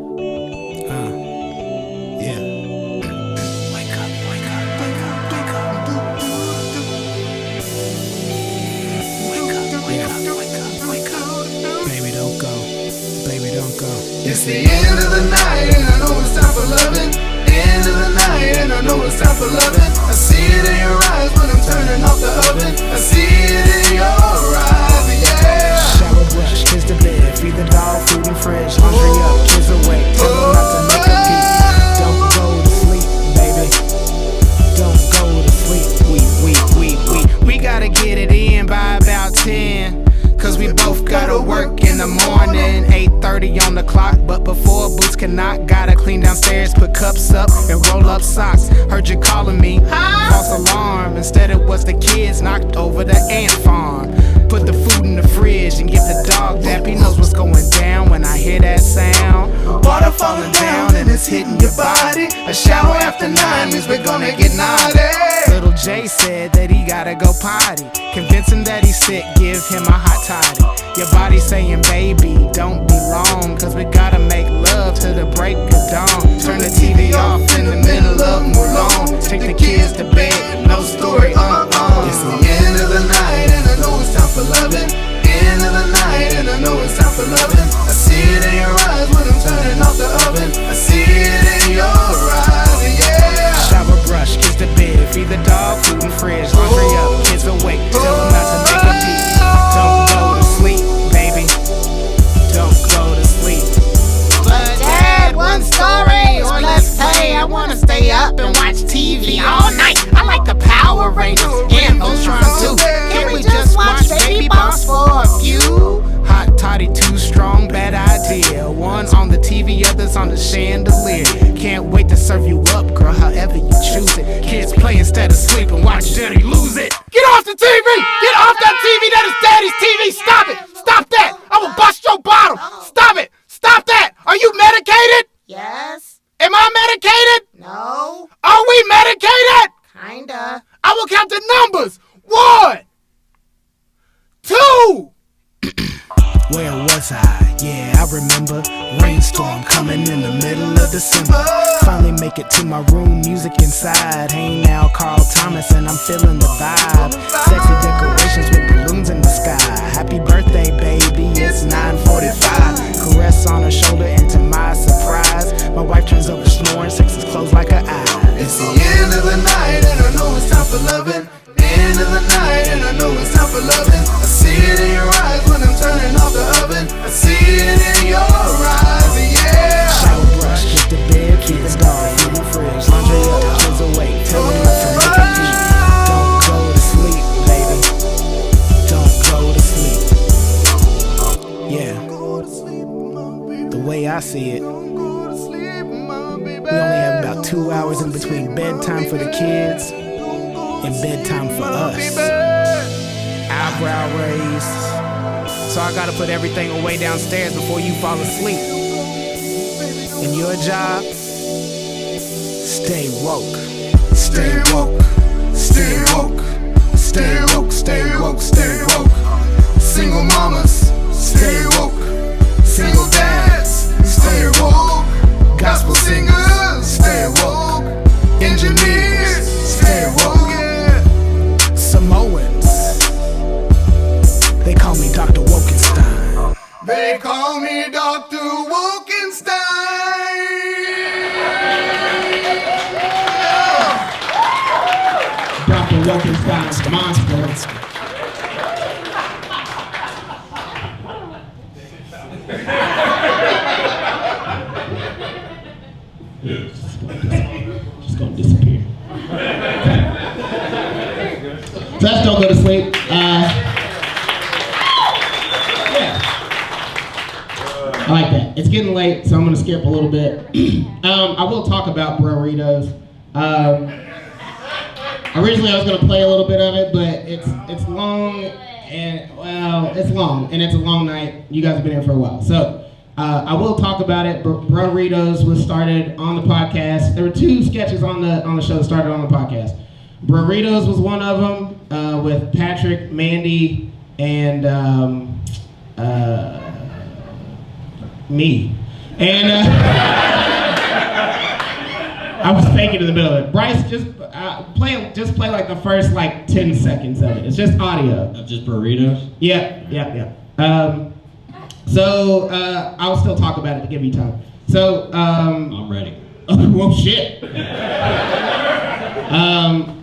go. It's the end of the night and I know it's time for loving. End of the night and I know it's time for loving. I see it in your eyes when I'm turning off the oven. I see it in your eyes, yeah. Shower brush, kiss the bed, feed the dog, food and fridge, laundry up, kids awake, tell them not to make a peep. Don't go to sleep, baby. Don't go to sleep. We gotta get it in by about 10. Cause we both gotta work in the morning. 8:30 on the clock, but before boots can knock, gotta clean downstairs, put cups up and roll up socks. Heard you calling me, false alarm. Instead it was the kids knocked over the ant farm. Put the food in the fridge and give the dog dap. He knows what's going down when I hear that sound. Water falling down and it's hitting your body. A shower after 9 means we're gonna get naughty. Little Jay said that he gotta go potty. Convince him that he's sick, give him a hot toddy. Your body saying, baby, don't be long, cause we gotta make love to the break of dawn. Turn the TV off in the middle of Mulan. Take the kids to bed, no story, It's the end of the night and I know it's time for loving. End of the night and I know it's time for loving. I see it in your eyes when I'm turning off the oven. I see it in your eyes, yeah. Shower brush, kiss the bed, feed the dog, food and fridge, laundry up, kids awake, tell them not to make a peep. Don't go to sleep, baby. Don't go to sleep. But Dad, one story or let's play. I wanna stay up and watch TV all night. I like the Power Rangers and Voltron too. Can we just watch Baby Boss for a few? Hot toddy, too strong, bad idea. One's on the TV, others on the chandelier. Can't wait to serve you up, girl, however you choose it. Kids play instead of sleep and watch Daddy lose it. Get off the TV! Get off that TV! That is Daddy's TV! Stop it! Stop that! I will bust your bottom! Stop it! Stop that! Are you medicated? Yes. Am I medicated? No. Are we medicated? Kinda. I will count the numbers. 1, 2. Where was I? Yeah, I remember. Rainstorm coming in the middle of December. Finally make it to my room, music inside. Hey now, Carl Thomas, and I'm feeling the vibe. Sexy decorations with balloons in the sky. Happy birthday, baby, it's 9:45. Caress on her shoulder, and to my surprise, my wife turns over snoring, sexes closed like her eyes. It's the end of the night and I know it's time for loving. End of the night and I know it's time for loving. I see it in your eyes when I'm turning off the oven. I see it in your eyes, yeah. Shower brush, kiss the bed, keep the dog, feed the fridge, laundry up, kids awake, tell them not to make a peep. Don't go to sleep, baby. Don't go to sleep. Yeah. The way I see it, we only have about 2 hours in between bedtime for the kids and bedtime for us. Eyebrow raised. So I gotta put everything away downstairs before you fall asleep. And your job, stay woke. Stay woke. Stay woke. Stay woke. Stay woke. Stay woke. Single mamas, stay woke. Single dads, stay woke. Gospel singers, stay woke. Engineers, stay woke. Samoans, they call me Dr. Wokenstein. They call me Dr. Wokenstein. Dr. Wokenstein's the monster. Just gonna disappear. Just don't go to sleep. Yeah. I like that. It's getting late, so I'm gonna skip a little bit. I will talk about burritos. Originally, I was gonna play a little bit of it, but it's long and it's long and it's a long night. You guys have been here for a while, so I will talk about it. Burritos was started on the podcast. There were 2 sketches on the show that started on the podcast. Burritos was one of them with Patrick, Mandy, and me. And I was faking in the middle of it. Bryce, just play like the first 10 seconds of it. It's just audio. Of just burritos? Yeah. So I'll still talk about it to give you time. So I'm ready. Well, shit.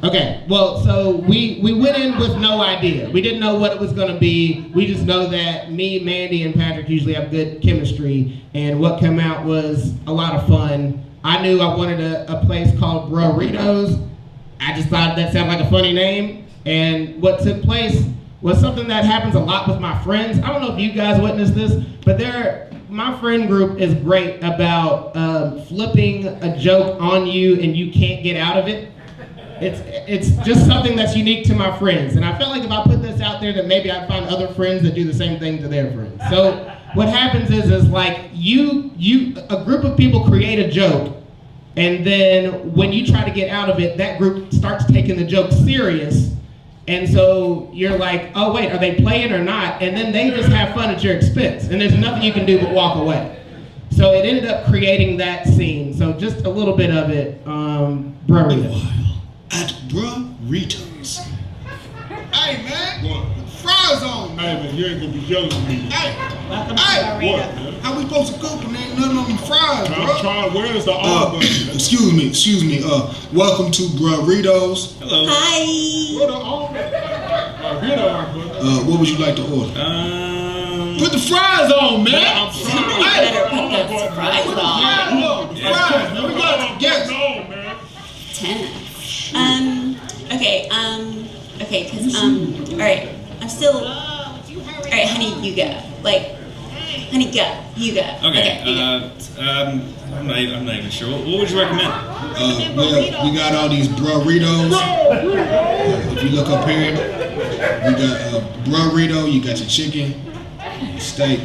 Okay. Well, so we went in with no idea. We didn't know what it was going to be. We just know that me, Mandy, and Patrick usually have good chemistry, and what came out was a lot of fun. I knew I wanted a place called Burritos. I just thought that sounded like a funny name, and what took place was something that happens a lot with my friends. I don't know if you guys witnessed this, but my friend group is great about flipping a joke on you and you can't get out of it. It's just something that's unique to my friends, and I felt like if I put this out there, that maybe I'd find other friends that do the same thing to their friends. So what happens is like a group of people create a joke, and then when you try to get out of it, that group starts taking the joke serious. And so you're like, oh wait, are they playing or not? And then they just have fun at your expense. And there's nothing you can do but walk away. So it ended up creating that scene. So just a little bit of it, Burritos. At Burritos. Hey man, what? Fries on, man. Hey man, you ain't gonna be yelling at me. Hey, What, man? how we supposed to cook when there ain't nothing on them fries, bro? I'm trying, where's the R button? Excuse me. Welcome to Burritos. Hello. Hi. Where the R button? Here the R button. What would you like to order? Put the fries on, man. I'm trying. Hey, better put the fries on. The fries, man. We got to get. No, man. 10. Okay, cause alright, I'm still, alright, honey, you go. Honey, go, you go. Okay, you go. I'm not even sure. What would you recommend? Well, we got all these burritos. If you look up here, we got burrito, you got your chicken, your steak,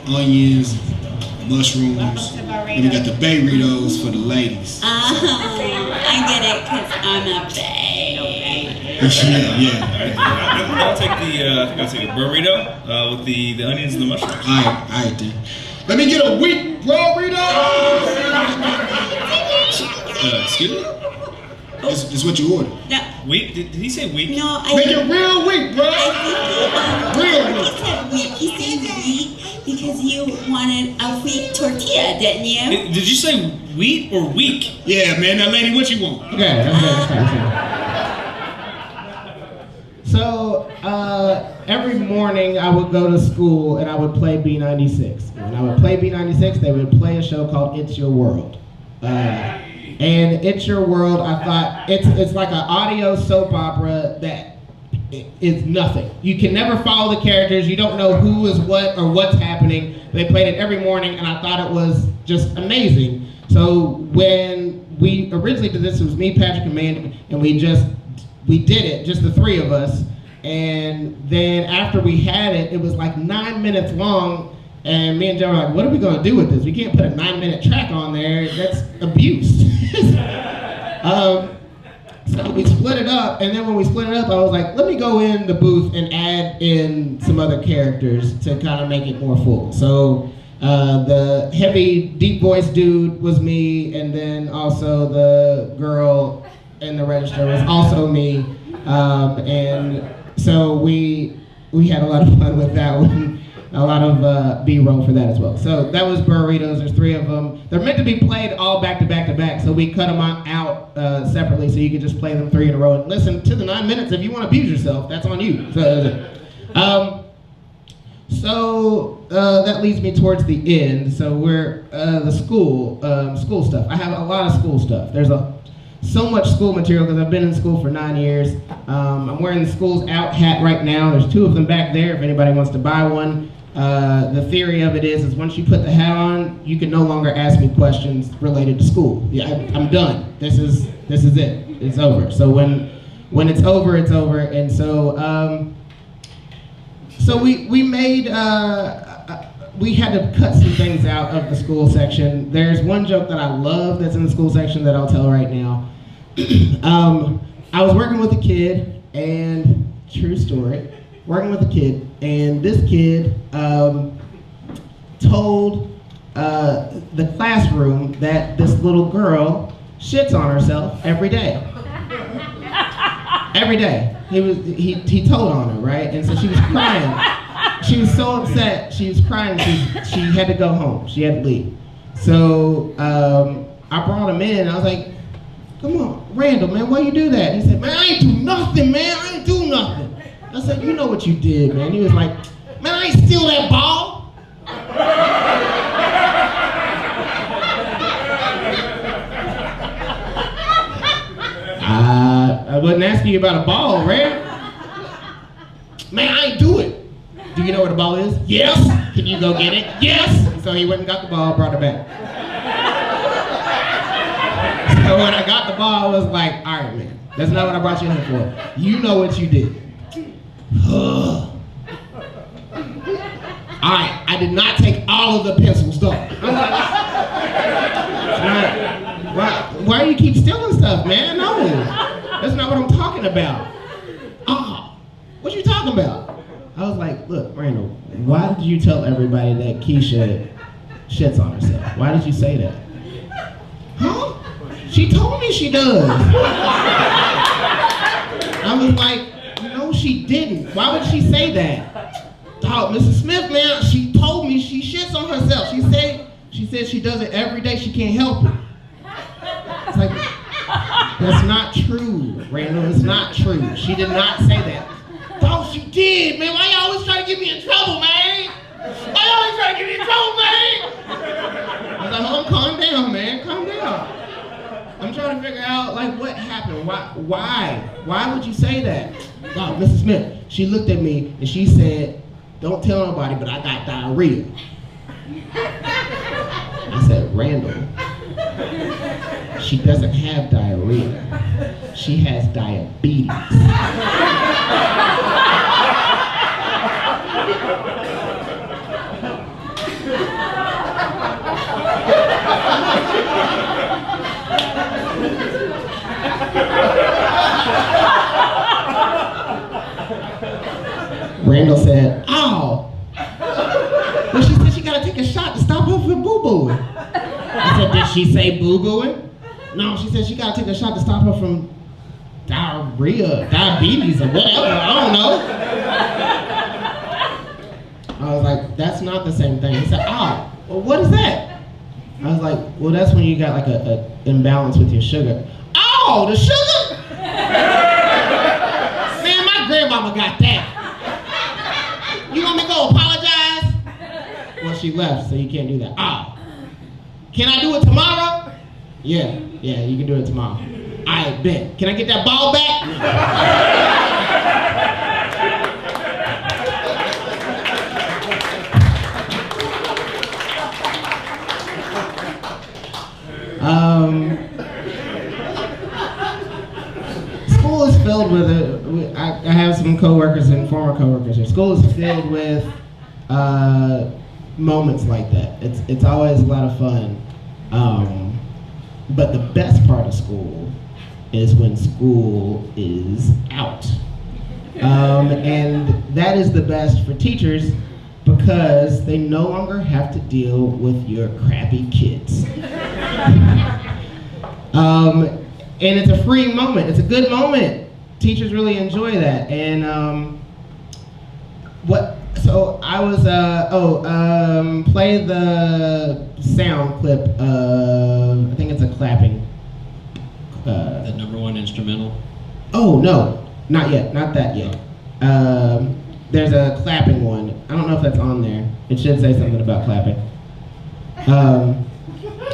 onions, mushrooms. Then we got the Burritos for the ladies. I get it, cause I'm a bae. Yeah. I'll take a burrito with the onions and the mushrooms. All right then. Let me get a wheat burrito. Excuse me? It's what you ordered. No. Wheat? Did he say wheat? No, Make it real wheat, bro. Real wheat. He said wheat because you wanted a wheat tortilla, didn't you? Did you say wheat or week? Yeah, man. Now, lady, what you want? Okay, that's fine. So every morning I would go to school and I would play B96. When I would play B96, they would play a show called It's Your World. And It's Your World, I thought, it's like an audio soap opera that is nothing. You can never follow the characters. You don't know who is what or what's happening. They played it every morning, and I thought it was just amazing. So when we originally did this, it was me, Patrick, and Mandy, and we did it, just the three of us. And then after we had it, it was like 9 minutes long. And me and Joe were like, what are we going to do with this? We can't put a 9-minute track on there. That's abuse. So we split it up. And then when we split it up, I was like, let me go in the booth and add in some other characters to kind of make it more full. So the heavy, deep voice dude was me. And then also the girl in the register was also me. And so we had a lot of fun with that one. A lot of B-roll for that as well. So that was Burritos. There's 3 of them. They're meant to be played all back to back to back, so we cut them out separately so you can just play them 3 in a row and listen to the 9 minutes. If you want to abuse yourself, that's on you. So that leads me towards the end. So we're the school stuff. I have a lot of school stuff. There's so much school material because I've been in school for 9 years. I'm wearing the School's Out hat right now. There's 2 of them back there if anybody wants to buy one. The theory of it is once you put the hat on, you can no longer ask me questions related to school. Yeah, I'm done. This is it. It's over. So when it's over, it's over. And so we made we had to cut some things out of the school section. There's one joke that I love that's in the school section that I'll tell right now. I was working with a kid, and true story, working with a kid, and this kid told the classroom that this little girl shits on herself every day. Every day. He told on her, right? And so she was crying. She was so upset. She was crying. She had to go home. She had to leave. So I brought him in. And I was like, "Come on, Randall, man, why you do that?" He said, "Man, I ain't do nothing, man. I ain't do nothing." I said, "You know what you did, man." He was like, "Man, I ain't steal that ball." I wasn't asking you about a ball, Rand. "Man, I ain't do it." "Do you know where the ball is?" "Yes." "Can you go get it?" "Yes." So he went and got the ball, brought it back. So when I got the ball, I was like, "All right, man, that's not what I brought you in here for. You know what you did." All right, I did not take all of the pencils, though. Why do you keep stealing stuff, man? No, that's not what I'm talking about. "Oh, what you talking about?" I was like, "Look, Randall, why did you tell everybody that Keisha shits on herself? Why did you say that?" "Huh? She told me she does." I was like, "No, she didn't. Why would she say that?" "Dog, Mrs. Smith, man, she told me she shits on herself. She said she does it every day. She can't help it." It's like, that's not true, Randall. It's not true. She did not say that. "Oh, she did, man. Why you always trying to get me in trouble, man? Why you always trying to get me in trouble, man?" I was like, "Oh, calm down, man. Calm down. I'm trying to figure out, like, what happened. Why would you say that?" "Wow, Mrs. Smith, she looked at me and she said, 'Don't tell nobody, but I got diarrhea.'" I said, "Randall, she doesn't have diarrhea. She has diabetes." Randall said, "Oh." Well, she said she gotta take a shot to stop her from boo-booing. I said, "Did she say boo-booing?" "No, she said she gotta take a shot to stop her from diarrhea, diabetes, or whatever. I don't know." I was like, "That's not the same thing." He said, "Oh, well, what is that?" I was like, "Well, that's when you got like a imbalance with your sugar." "Oh, the sugar? Man, my grandmama got that. You want me to go apologize?" Well, she left, so you can't do that. "Oh, can I do it tomorrow?" Yeah, you can do it tomorrow." "I bet. Can I get that ball back?" School is filled with I have some coworkers and former coworkers here. School is filled with moments like that. It's always a lot of fun. But the best part of school is when school is out. And that is the best for teachers because they no longer have to deal with your crappy kids. And it's a freeing moment. It's a good moment. Teachers really enjoy that. And so I was, play the sound clip of, I think it's a clapping. The number one instrumental? Oh, no, not yet, not that yet. There's a clapping one. I don't know if that's on there. It should say something about clapping.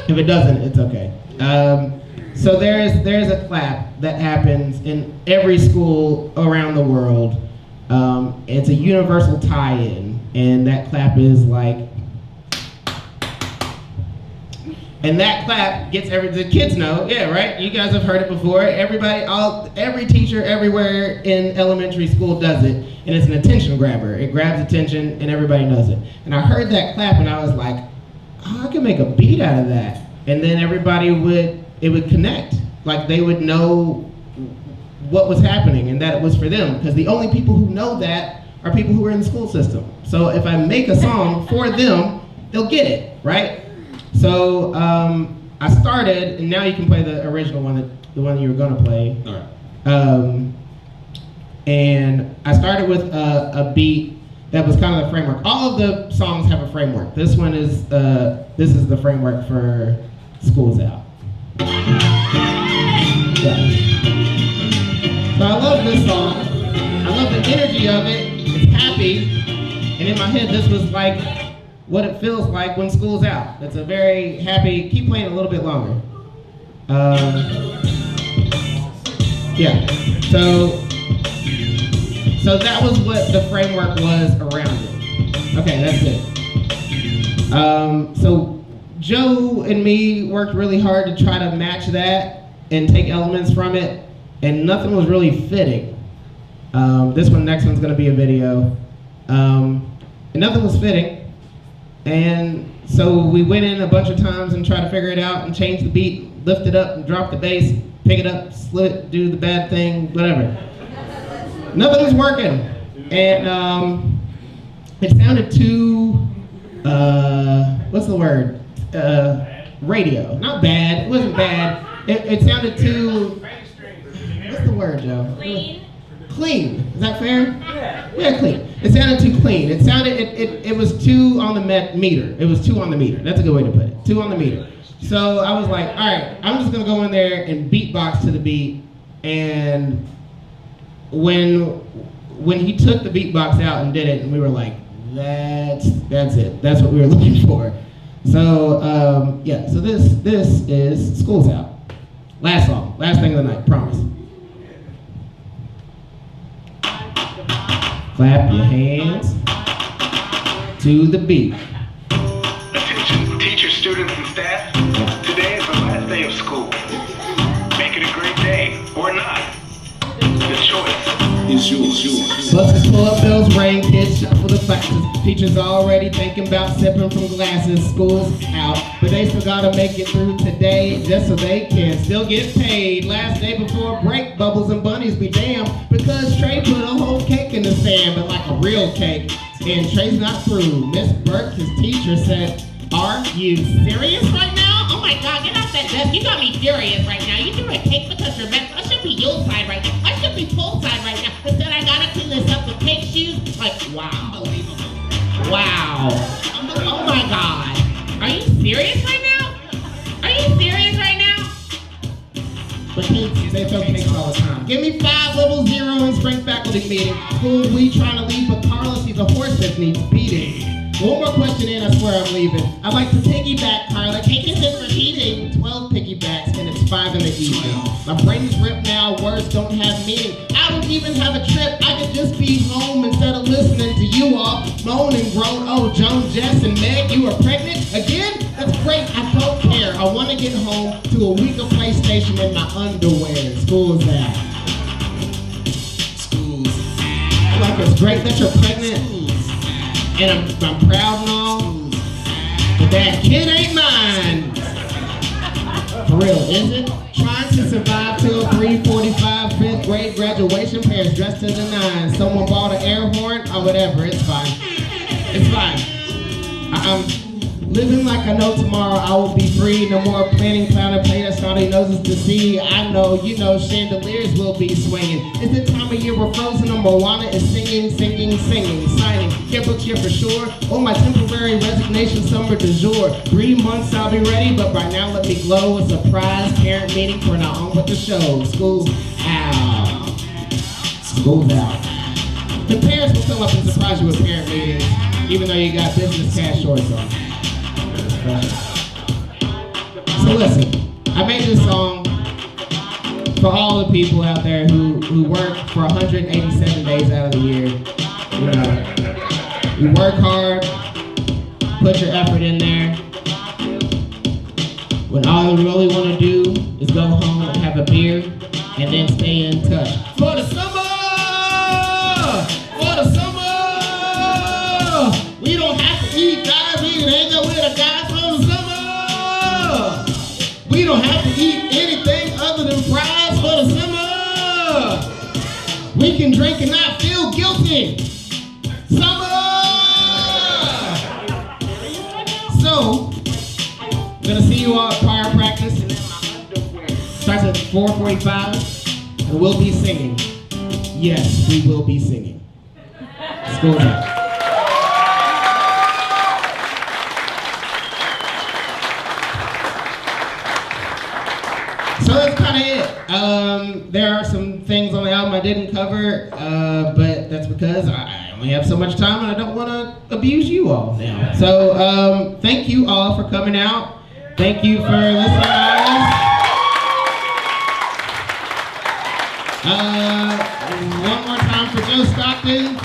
If it doesn't, it's okay. So there's a clap that happens in every school around the world. It's a universal tie-in, and that clap is like, and that clap gets the kids know, yeah, right? You guys have heard it before. Every teacher everywhere in elementary school does it, and it's an attention grabber. It grabs attention, and everybody knows it. And I heard that clap, and I was like, oh, I can make a beat out of that. And then it would connect. Like they would know what was happening and that it was for them. Because the only people who know that are people who are in the school system. So if I make a song for them, they'll get it, right? So I started, and now you can play the original one, the one you were gonna play. All right. And I started with a beat that was kind of the framework. All of the songs have a framework. This one is this is the framework for School's Out. Yeah. So I love this song. I love the energy of it. It's happy. And in my head, this was like what it feels like when school's out. It's a very happy, keep playing a little bit longer. Yeah, so that was what the framework was around it. Okay, that's it. So Joe and me worked really hard to try to match that and take elements from it, and nothing was really fitting. Next one's gonna be a video. And nothing was fitting. And so we went in a bunch of times and tried to figure it out and change the beat, lift it up and drop the bass, pick it up, slip, do the bad thing, whatever. Nothing was working. And it sounded too, what's the word? Radio. Not bad, it wasn't bad. It sounded too, what's the word, Joe? Clean. Is that fair? Yeah, clean. It sounded too clean. It sounded, it was too on the meter. It was too on the meter. That's a good way to put it. Too on the meter. So I was like, all right, I'm just gonna go in there and beatbox to the beat. And when he took the beatbox out and did it, and we were like, that's it. That's what we were looking for. So yeah. So this is School's Out. Last song. Last thing of the night. Promise. Clap your hands to the beat. Attention, teachers, students, and staff. Today is the last day of school. Make it a great day or not. The choice is yours. Buses pull up those rain, kids shuffle the classes. Teachers already thinking about sipping from glasses. School's out, but they still gotta make it through today just so they can still get paid. Last day before break, Bubbles and Bunnies be damned, because Trey put a whole cake in the sand, but like a real cake. And Trey's not through. Miss Burke, his teacher, said, "Are you serious right now? Oh my God, get off that desk. You got me furious right now. You threw a cake because you're messed. I should be Yuletide right now. I should be poolside right now. Instead, I gotta clean this up with cake shoes." Like, wow. Unbelievable. Wow. Oh my God. Are you serious right now? Are you serious right now? But kids, they throw cakes all the time. Give me 5 level 0 in spring faculty meeting. School we trying to leave, but Carlos, he's a horse that needs beating. One more question in, I swear I'm leaving. I'd like to piggyback, Carla. Cake is it for eating. 12 piggybacks, and it's 5 in the evening. My brain is ripped now, words don't have meaning. I don't even have a trip, I could just be home instead of listening to you all moan and groan. Oh, Joan, Jess, and Meg, you are pregnant? Again? That's great, I don't care. I want to get home to a week of PlayStation in my underwear. School's out. School's out. Like, it's great that you're pregnant. And I'm proud and all, but that kid ain't mine. For real, is it? Trying to survive till 3:45, 5th grade graduation, parents dressed to the nines. Someone bought an air horn or whatever, it's fine. It's fine. I'm living like I know tomorrow I will be free. No more planning, clown, plain snotty noses to see. I know, you know, chandeliers will be swinging. It's the time of year where Frozen or Moana is singing, signing. Get booked here for sure. Oh, my temporary resignation, summer du jour. 3 months I'll be ready, but right now let me glow. A surprise parent meeting for now on with the show. School's out. School's out. The parents will come up and surprise you with parent meetings, even though you got business cash shorts on. So listen, I made this song for all the people out there who work for 187 days out of the year. You know, you work hard, put your effort in there, when all you really want to do is go home and have a beer and then stay in touch. For the summer! For the summer! We don't have to eat guys, we can hang out with the guys for the summer! We don't have to eat anything other than fries for the summer! We can drink and not feel guilty! Summer! So, I'm gonna see you all at choir practice. Starts at 4:45, and we'll be singing. Yes, we will be singing. School's out. kind of it. There are some things on the album I didn't cover, but that's because I only have so much time and I don't want to abuse you all now. So thank you all for coming out. Thank you for listening to us. One more time for Joe Stockton.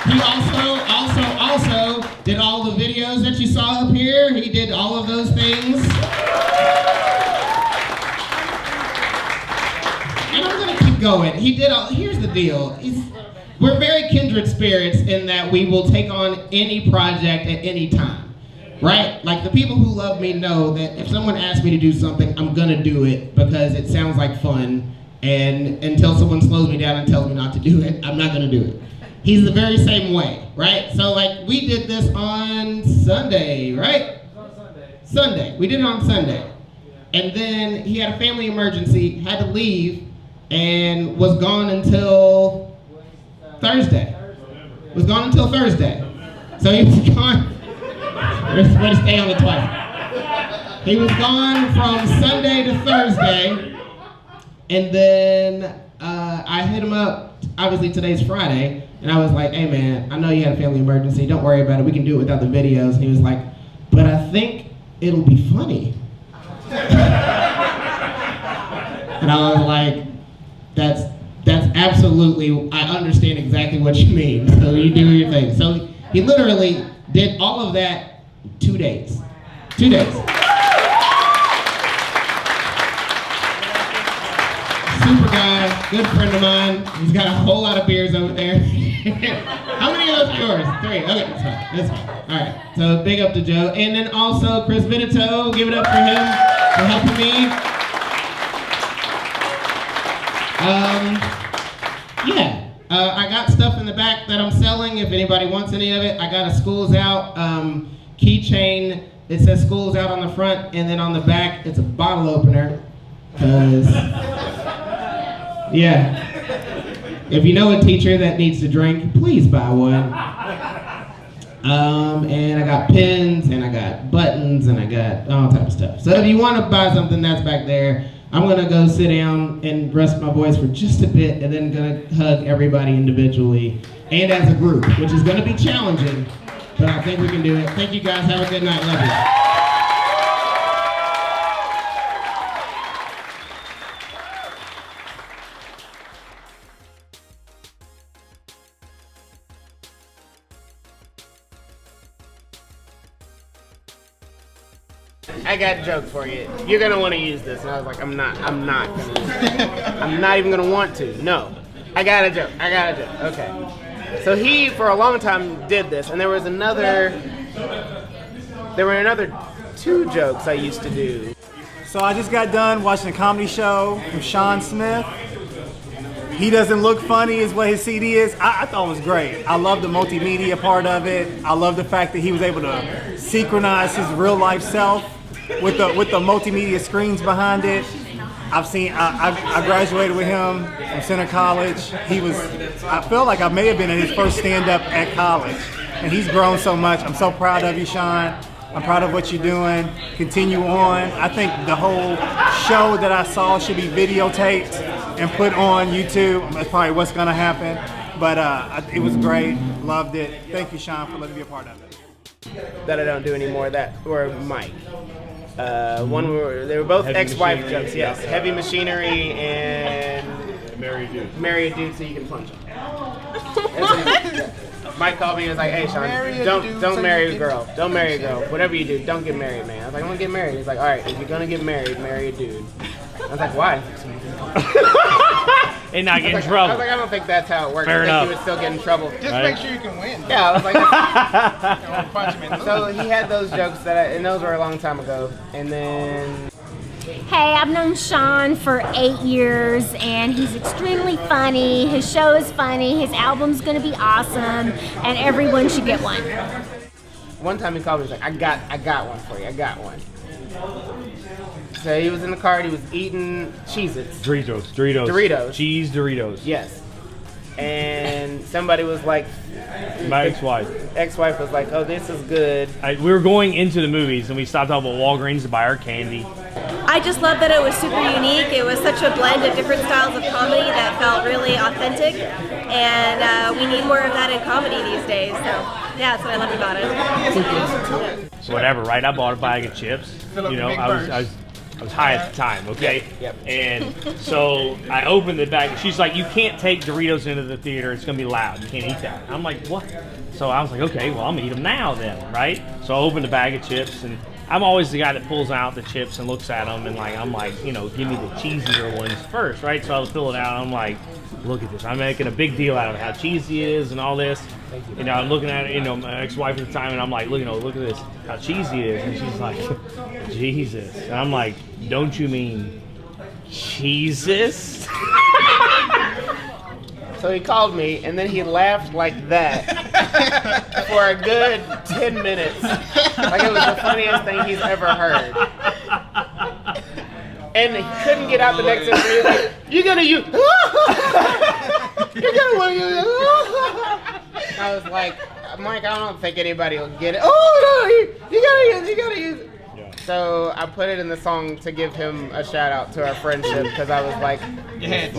He also did all the videos that you saw up here. He did all of those things. And I'm gonna keep going. He did all, here's the deal. We're very kindred spirits in that we will take on any project at any time, right? Like the people who love me know that if someone asks me to do something, I'm gonna do it because it sounds like fun. And until someone slows me down and tells me not to do it, I'm not gonna do it. He's the very same way, right? So like we did this on Sunday, right? Sunday. We did it on Sunday. And then he had a family emergency, had to leave, and was gone until Thursday. Was gone until Thursday. So he was gone. We're supposed to stay on the twice. He was gone from Sunday to Thursday. And then I hit him up. Obviously today's Friday. And I was like, hey man, I know you had a family emergency. Don't worry about it. We can do it without the videos. And he was like, but I think it'll be funny. And I was like, that's absolutely, I understand exactly what you mean. So you do your thing. So he literally did all of that 2 days. 2 days. Super guy, good friend of mine. He's got a whole lot of beers over there. How many of those are yours? 3. Okay, that's fine. All right. So big up to Joe. And then also Chris Benito. Give it up for him for helping me. I got stuff in the back that I'm selling if anybody wants any of it. I got a School's Out keychain. It says School's Out on the front, and then on the back it's a bottle opener. Yeah. If you know a teacher that needs to drink, please buy one. And I got pins, and I got buttons, and I got all type of stuff. So if you want to buy something, that's back there. I'm gonna go sit down and rest my voice for just a bit, and then gonna hug everybody individually and as a group, which is gonna be challenging, but I think we can do it. Thank you guys. Have a good night. Love you. I got a joke for you. You're gonna want to use this. And I was like, I'm not gonna use it. I'm not even gonna want to. No. I got a joke. Okay. So he, for a long time, did this, and there were another 2 jokes I used to do. So I just got done watching a comedy show from Sean Smith. He doesn't look funny is what his CD is. I thought it was great. I love the multimedia part of it. I love the fact that he was able to synchronize his real life self with the multimedia screens behind it. I graduated with him from Center College. I feel like I may have been at his first stand-up at college. And he's grown so much. I'm so proud of you, Sean. I'm proud of what you're doing. Continue on. I think the whole show that I saw should be videotaped and put on YouTube. That's probably what's gonna happen. But it was great. Loved it. Thank you, Sean, for letting me be a part of it. That I don't do anymore, that or Mike. They were both ex-wife jokes, yes. Heavy Machinery and Marry a Dude so you can punch him. Mike called me and was like, hey Sean, don't marry a girl. Don't marry a girl. Whatever you do, don't get married, man. I was like, I want to get married. He's like, alright, if you're gonna get married, marry a dude. I was like, why? And not get in trouble. I was like, I don't think that's how it works. Fair I think enough. you would still get in trouble. Just make sure you can win. Yeah, I was like, punch him in. So he had those jokes and those were a long time ago. And then Hey, I've known Sean for 8 years, and he's extremely funny. His show is funny. His album's gonna be awesome, and everyone should get one. One time he called me. He's like, I got one for you. I got one. So he was in the car. He was eating Cheez-Its. Doritos. Doritos. Cheese Doritos. Yes. and somebody was like, My ex-wife. Ex-wife was like, "Oh, this is good." We were going into the movies, and we stopped off at Walgreens to buy our candy. I just love that it was super unique. It was such a blend of different styles of comedy that felt really authentic, and we need more of that in comedy these days. So yeah, that's what I loved about it. So whatever, right? I bought a bag of chips. You know, I was high at the time, okay? Yep. And so I opened the bag. She's like, "You can't take Doritos into the theater. It's gonna be loud. You can't eat that." I'm like, "What?" So I was like, "Okay, well, I'm gonna eat them now then, right?" So I opened a bag of chips, and I'm always the guy that pulls out the chips and looks at them, and I'm like, you know, give me the cheesier ones first, right? So I was filling it out, and I'm like, look at this. I'm making a big deal out of how cheesy it is and all this. You know, I'm looking at it, you know, my ex-wife at the time, and I'm like, look, look at this, how cheesy it is. And she's like, Jesus. And I'm like, don't you mean Jesus? So he called me, and then he laughed like that for a good 10 minutes. Like it was the funniest thing he's ever heard. And he couldn't get out the next interview. He was like, "You're gonna use." You're gonna use. I was like, Mike, I don't think anybody will get it. Oh no, you gotta use it. Yeah. So I put it in the song to give him a shout out to our friendship, because I was like,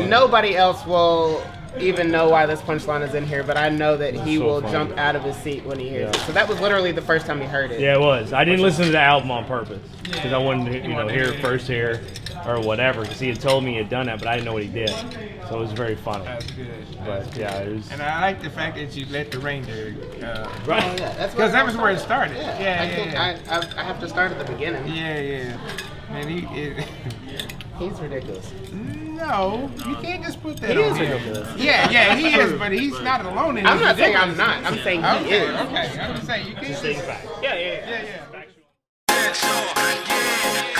nobody else will even know why this punchline is in here, but I know that he will jump out of his seat when he hears it. So that was literally the first time he heard it. Yeah, it was. I didn't listen to the album on purpose because I wanted to, hear it first here or whatever, because he had told me he had done that, but I didn't know what he did. So it was very funny. That's good. But yeah, it was. And I like the fact that you let the reindeer. Right. Because that was where it started. I have to start at the beginning. Yeah. And he's ridiculous. No, you can't just put that He on is him. ridiculous. Yeah, he is, but he's not alone in his I'm not saying I'm ridiculousness. not. I'm saying he Okay, is. Okay, I'm just saying you can't. Just saying fact. Yeah. Factual.